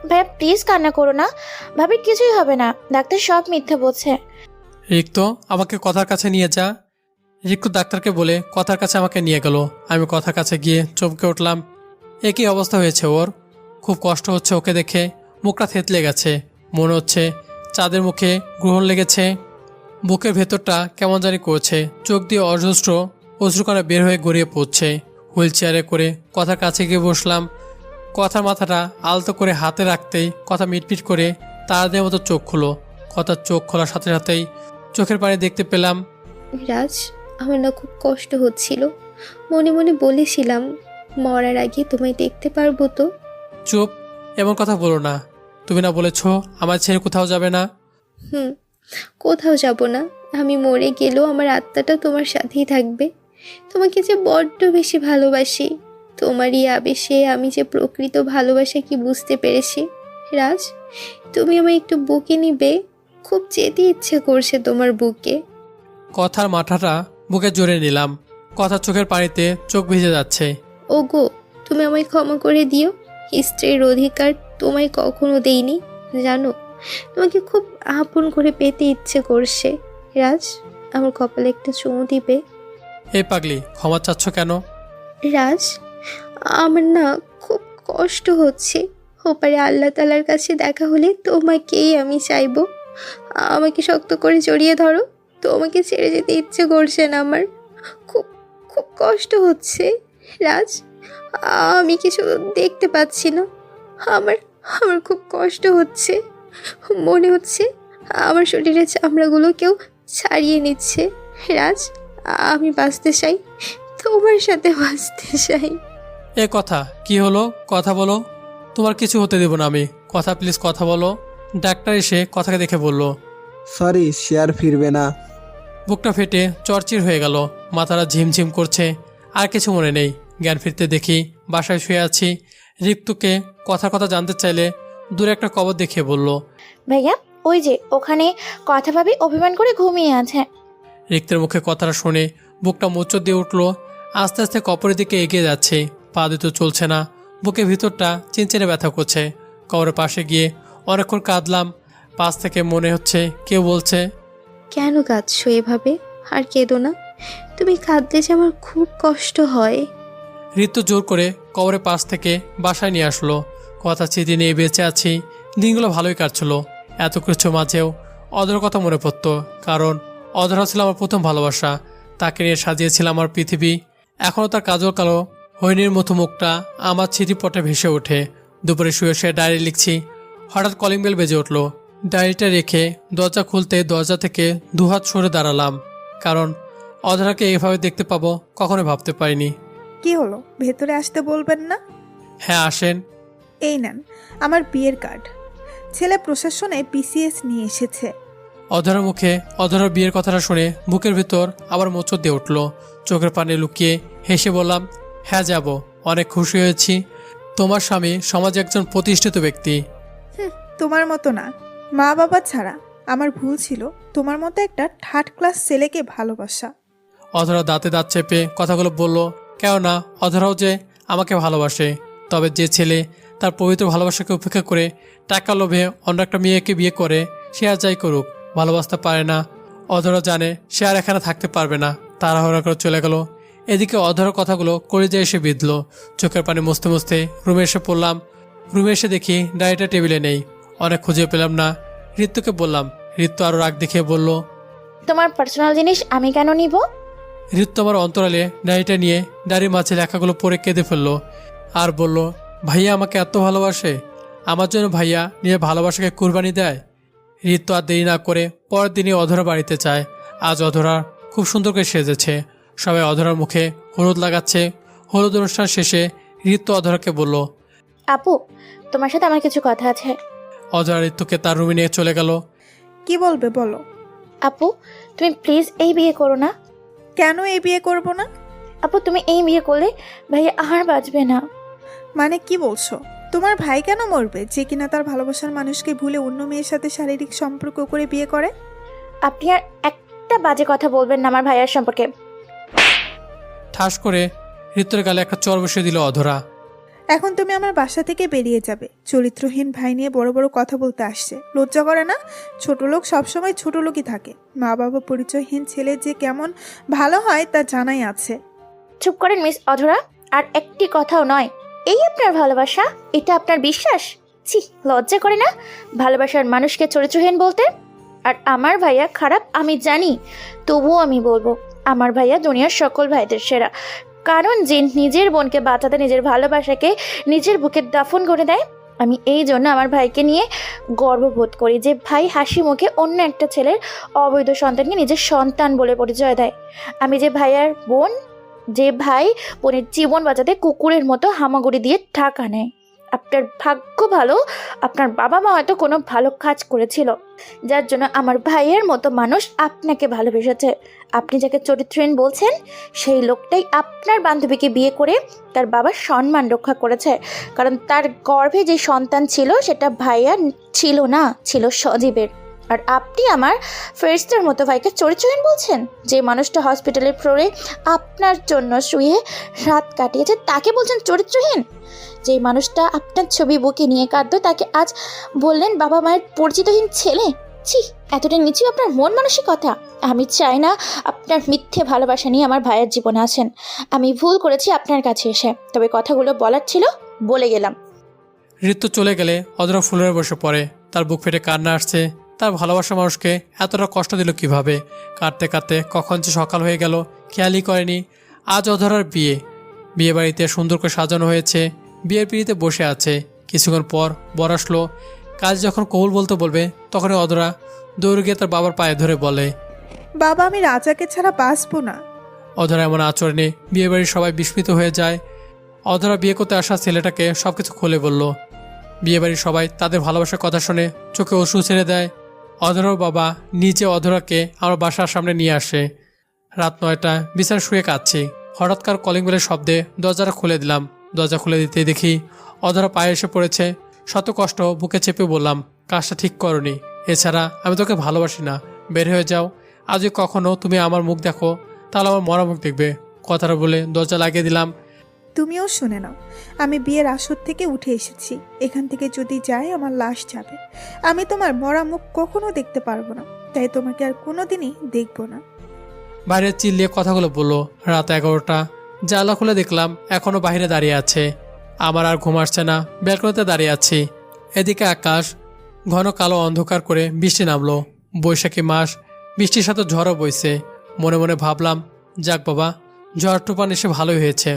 ভাইয়া প্লিজ কান্না করো না, ভাবির কিছুই হবে না। ডাক্তার সব মিথ্যে বলছে। রিক্ত, আমাকে কথার কাছে নিয়ে যা। রিক্ত ডাক্তারকে বলে কথার কাছে আমাকে নিয়ে গেল। আমি কথার কাছে গিয়ে চমকে উঠলাম। এ কি অবস্থা হয়েছে ওর? খুব কষ্ট হচ্ছে ওকে দেখে। মুখটা থেতলে গেছে, মনে হচ্ছে চাঁদের মুখে গ্রহণ লেগেছে। বুকের ভেতরটা কেমন জানি করছে, চোখ দিয়ে অজস্র অশ্রুকণা বের হয়ে গড়িয়ে পড়ছে। হুইল চেয়ারে করে কথার কাছে গিয়ে বসলাম। কথার মাথাটা আলতো করে হাতে রাখতেই কথা মিটমিট করে তারাদের মতো চোখ খুলো। কথার চোখ খোলার সাথে সাথেই চোখের পানি দেখতে পেলাম। রাজ, আমার না খুব কষ্ট হচ্ছিল। মনে মনে বলেছিলাম মরার আগে তোমায় দেখতে পারবো তো। চুপ, এমন কথা বলো না। তুমি না বলেছ আমার ছেড়ে কোথাও যাবে না? কোথাও যাব না। আমি মরে গেলেও আমার আত্মাটা তোমার সাথেই থাকবে। তোমাকে যে বড্ড বেশি ভালোবাসি। তোমারই আবেশে আমি যে প্রকৃত ভালোবাসা কি বুঝতে পেরেছি। রাজ, তুমি আমায় একটু বুকে নিবে? খুব যেতে ইচ্ছে করছে তোমার বুকে। কথার মাথাটা বুকে জড়ে নিলাম। কথার চোখের পানিতে চোখ ভিজে যাচ্ছে। ওগো, তুমি আমায় ক্ষমা করে দিও। স্ত্রীর অধিকার তোমায় কখনো দেইনি জানো। তোমাকে খুব আপন করে পেতে ইচ্ছে করছে। রাজ, আমার কপালে একটা চুমু দিবে? এই পাগলি, ক্ষমা চাচ্ছ কেন? রাজ, আমার না খুব কষ্ট হচ্ছে। ওপারে আল্লাহ তাআলার কাছে দেখা হলে তোমাকেই আমি চাইবো। আমাকে শক্ত করে জড়িয়ে ধরো। তোমাকে ছেড়ে যেতে ইচ্ছে করছে না আমার। খুব খুব কষ্ট হচ্ছে রাজ। আমি কিছু দেখতে পাচ্ছি না। আমার আমার খুব কষ্ট হচ্ছে। মনে হচ্ছে আমার শরীরের চামড়াগুলো কেউ ছাড়িয়ে নিচ্ছে। রাজ, আমি বাঁচতে চাই, তোমার সাথে বাঁচতে চাই। এ কথা কি হলো? কথা বলো। তোমার কিছু হতে দেব না আমি। কথা প্লিজ, কথা বলো। ডাক্তার এসে কথাকে দেখে বলল। সরি, সে আর ফিরবে না। বুকটা ফেটে চরচির হয়ে গেল, মাথাটা ঝিমঝিম করছে, আর কিছু মনে নেই। জ্ঞান ফিরতে দেখি বাসায় শুয়ে আছি। ঋতুকে কথা জানতে চাইলে দূরে একটা কবর দেখিয়ে বলল। ভাইয়া, ওই যে ওখানে কথা ভাবি অভিমান করে ঘুমিয়ে আছে। রিক্তের মুখে কথাটা শুনে বুকটা মোচড় দিয়ে উঠল। আস্তে আস্তে কবরের দিকে এগিয়ে যাচ্ছে, পা দুটো চলছে না, বুকের ভিতরটা চিনচিনে ব্যথা করছে। কবরের পাশে গিয়ে অনেকক্ষণ কাঁদলাম। পাশ থেকে মনে হচ্ছে কেউ বলছে, কেন কাঁদছো এভাবে? আর কেঁদো না, তুমি কাঁদলে যে আমার খুব কষ্ট হয়। ঋতু জোর করে কবরের পাশ থেকে বাসায় নিয়ে আসলো। কথা স্মৃতি নিয়ে বেঁচে আছি, দিনগুলো ভালোই কাটছিল। এত কিছু মাঝেও অধরার কথা মনে পড়তো, কারণ অধরা ছিল আমার প্রথম ভালোবাসা। তাকে নিয়ে সাজিয়েছিলাম আমার পৃথিবী। এখনও তার কাজল কালো হরিণীর মতো মুখটা আমার স্মৃতিপটে ভেসে ওঠে। দুপুরে শুয়ে শুয়ে ডায়েরি লিখছি, হঠাৎ কলিং বেল বেজে উঠল। ডায়েরিটা রেখে দরজা খুলতে দরজা থেকে দুহাত সরে দাঁড়ালাম, কারণ অধরাকে এভাবে দেখতে পাবো কখনো ভাবতে পারিনি। কি হলো, ভেতরে আসতে বলবেন না? হ্যাঁ, আসেন। এই নেন আমার বিয়ের কার্ড। ছেলে প্রশাসনে পিসিএস নিয়ে এসেছে। অধরার মুখে অধরার বিয়ের কথাটা শুনে বুকের ভিতর আবার মোচড় দিয়ে উঠল। চোখের পানি লুকিয়ে হেসে বললাম, হ্যাঁ যাব, অনেক খুশি হয়েছি। তোমার স্বামী সমাজে একজন প্রতিষ্ঠিত ব্যক্তি। তোমার মতো না, মা বাবা ছাড়া। আমার ভুল ছিল তোমার মতো একটা থার্ড ক্লাস ছেলেকে ভালোবাসা। অধরা দাঁতে দাঁত চেপে কথাগুলো বলল। কেননা অধরাও যে আমাকে ভালোবাসে, তবে যে ছেলে তার পবিত্র ভালোবাসাকে উপেক্ষা করে টাকা লোভে অন্য একটা মেয়েকে বিয়ে করে, সে আর যাই করুক ভালোবাসতে পারে না। অধরা জানে সে আর এখানে থাকতে পারবে না, তাড়াহুড়া করে চলে গেল। এদিকে অধরার কথাগুলো কলিজায় এসে বিঁধল। চোখের পানি মুছতে মুছতে রুমে এসে পড়লাম। রুমে এসে দেখি ডায়েরিটা টেবিলে নেই। অনেক খুঁজে পেলাম না। ঋতুকে বললাম। ঋতু আরও রাগ দেখিয়ে বলল, তোমার পার্সোনাল জিনিস আমি কেন নিব? ঋতু আমার অন্তরালে ডায়েরিটা নিয়ে ডায়েরির মাঝে লেখাগুলো পড়ে কেঁদে ফেললো আর বলল, ভাইয়া আমাকে এত ভালোবাসে, আমার জন্য ভাইয়া নিজের ভালোবাসাকে কুরবানি দেয়। ঋতু আর দেরি না করে পরের দিনই অধরা বাড়িতে চায়। আজ অধরা খুব সুন্দর করে সেজেছে, সবাই অধরার মুখে হলুদ লাগাচ্ছে। হলুদ অনুষ্ঠান শেষে ঋতু অধরাকে বলল, আপু, তোমার সাথে আমার কিছু কথা আছে। অধরা ঋতুকে তার রুমে নিয়ে চলে গেল। কি বলবে বলো। আপু, তুমি প্লিজ এই বিয়ে করো না। কেন এই বিয়ে করব না? আপু, তুমি এই বিয়ে করলে ভাইয়া আর বাঁচবে না। মানে কি বলছো? তোমার ভাই কেন মরবে, যে কিনা তার ভালোবাসার মানুষকে ভুলে অন্য মেয়ের সাথে শারীরিক সম্পর্ক করে বিয়ে করে? আপনি আর একটা বাজে কথা বলবেন না আমার ভাইয়ার সম্পর্কে। ঠাস করে ঋতুর গালে একটা চর বসিয়ে দিল অধরা। এখন তুমি আমার বাসা থেকে বেরিয়ে যাবে। চরিত্রহীন ভাই নিয়ে বড় বড় কথা বলতে আসছে, লজ্জা করে না? ছোট লোক সবসময় ছোট লোকই থাকে। মা বাবা পরিচয়হীন ছেলে যে কেমন ভালো হয় তা জানাই আছে। চুপ করেন মিস অধরা, আর একটি কথাও নয়। এই আপনার ভালোবাসা, এটা আপনার বিশ্বাস? ছি, লজ্জা করে না ভালোবাসার মানুষকে চরিত্রহীন বলতে? আর আমার ভাইয়া খারাপ আমি জানি, তবুও আমি বলবো আমার ভাইয়া দুনিয়ার সকল ভাইদের সেরা। কারণ যে নিজের বোনকে বাঁচাতে নিজের ভালোবাসাকে নিজের বুকে দাফন করে দেয়। আমি এই জন্য আমার ভাইকে নিয়ে গর্ববোধ করি যে ভাই হাসি মুখে অন্য একটা ছেলের অবৈধ সন্তানকে নিজের সন্তান বলে পরিচয় দেয়। আমি যে ভাইয়ার বোন, যে ভাই বোনের জীবন বাঁচাতে কুকুরের মতো হামাগুড়ি দিয়ে টাকা নেয়। আপনার ভাগ্য ভালো, আপনার বাবা মা হয়তো কোনো ভালো কাজ করেছিল যার জন্য আমার ভাইয়ের মতো মানুষ আপনাকে ভালোবেসেছে। আপনি যাকে চরিত্রহীন বলছেন সেই লোকটাই আপনার বান্ধবীকে বিয়ে করে তার বাবার সম্মান রক্ষা করেছে, কারণ তার গর্ভে যে সন্তান ছিল সেটা ভাইয়ার ছিল না, ছিল সজীবের। আর আপনি আমার ফেরেশতার মতো ভাইকে চরিত্রহীন বলছেন? যে মানুষটা হসপিটালের ফ্লোরে আপনার জন্য শুয়ে রাত কাটিয়েছে তাকে বলছেন চরিত্রহীন? যে মানুষটা আপনার ছবি বুকে নিয়ে কাঁদতো তাকে আজ বললেন বাবা মায়ের পরিচিতহীন ছেলে? ছি, এতটা নিচু আপনার মন মানসিকতা। আমি চাই না আপনার মিথ্যে ভালোবাসা নিয়ে আমার ভাইয়ের জীবনে আসেন। আমি ভুল করেছি আপনার কাছে এসে, তবে কথাগুলো বলার ছিল বলে গেলাম। ঋতু চলে গেলে অধরা ফুলের বসে পড়ে। তার বুক ফেটে কান্না আসছে। তার ভালোবাসা মানুষকে এতটা কষ্ট দিল কিভাবে? কাঁদতে কাঁদতে কখন যে সকাল হয়ে গেল খেয়ালই করেনি। আজ অধরার বিয়ে বাড়িতে সুন্দর করে সাজানো হয়েছে। বিয়ের পিড়িতে বসে আছে। কিছুক্ষণ পর বর আসলো। কাজ যখন কবুল বলতে বলবে তখনই অধরা দৌড়ে গিয়ে তার বাবার পায়ে ধরে বলে, বাবা আমি রাজাকে ছাড়া বাঁচবো না। অধরা এমন আচরণে বিয়েবাড়ির সবাই বিস্মিত হয়ে যায়। অধরা বিয়ে করতে আসা ছেলেটাকে সবকিছু খুলে বলল। বিয়েবাড়ির সবাই তাদের ভালোবাসার কথা শুনে চোখে অশ্রু ছেড়ে দেয়। অধরার বাবা নিজে অধরাকে আমার বাসার সামনে নিয়ে আসে। রাত 9টা, বিছানায় শুয়ে কাঁদছি। হঠাৎকার কলিং বেলের শব্দে দরজাটা খুলে দিলাম। দরজা খুলে দিতেই দেখি অধরা পায়ে এসে পড়েছে। শত কষ্ট বুকে চেপে বললাম, কাজটা ঠিক করনি। এছাড়া আমি তোকে ভালোবাসি না, বের হয়ে যাও। আজ যদি কখনো তুমি আমার মুখ দেখো তাহলে আমার মরা মুখ দেখবে। কথাটা বলে দরজা লাগিয়ে দিলাম। তুমিও শুনে নাও, আমি বিয়ের আসর থেকে উঠে এসেছি। এখান থেকে যদি যাই আমার লাশ যাবে। আমি তোমার মরা মুখ কখনো দেখতে পারবো না, তাই তোমাকে আর কোনোদিনই দেখবো না। বাইরে চিল্লিয়ে কথাগুলো বললো। রাত 11টা, জানলা খুলে দেখলাম এখনো বাইরে দাঁড়িয়ে আছে। আমার আর ঘুম আসছে না, ব্যালকনিতে দাঁড়িয়ে আছি। এদিকে আকাশ ঘন কালো অন্ধকার করে বৃষ্টি নামলো। বৈশাখী মাস, বৃষ্টির সাথে ঝড়ও বইছে। মনে মনে ভাবলাম, যাক বাবা, ঝড় তুফান এসে ভালোই হয়েছে।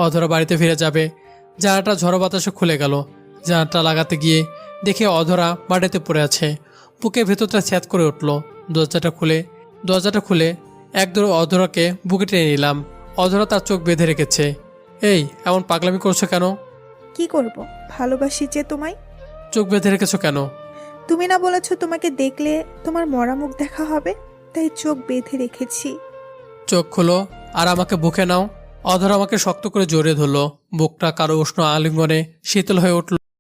অধরা বাড়িতে ফিরে যাবে। জানাটা ঝড়ো বাতাসে খুলে গেল। জানাটা লাগাতে গিয়ে দেখে অধরা বাড়িতে পড়ে আছে। বুকের ভেতরটা ছ্যাদ করে উঠল। দরজাটা খুলে এক দৌড়ে অধরাকে বুকে টেনে নিলাম। অধরা তার চোখ বেঁধে রেখেছে। এই, এমন পাগলামি করছো কেন? কি করব, ভালোবাসি যে তোমায়। চোখ বেঁধে রেখেছো কেন? তুমি না বলেছো তোমাকে দেখলে তোমার মরা মুখ দেখা হবে, তাই চোখ বেঁধে রেখেছি। চোখ খোলো আর আমাকে বুকে নাও। অধরা আমাকে শক্ত করে জড়িয়ে ধরলো। বুকটা কারো উষ্ণ আলিঙ্গনে শীতল হয়ে উঠল।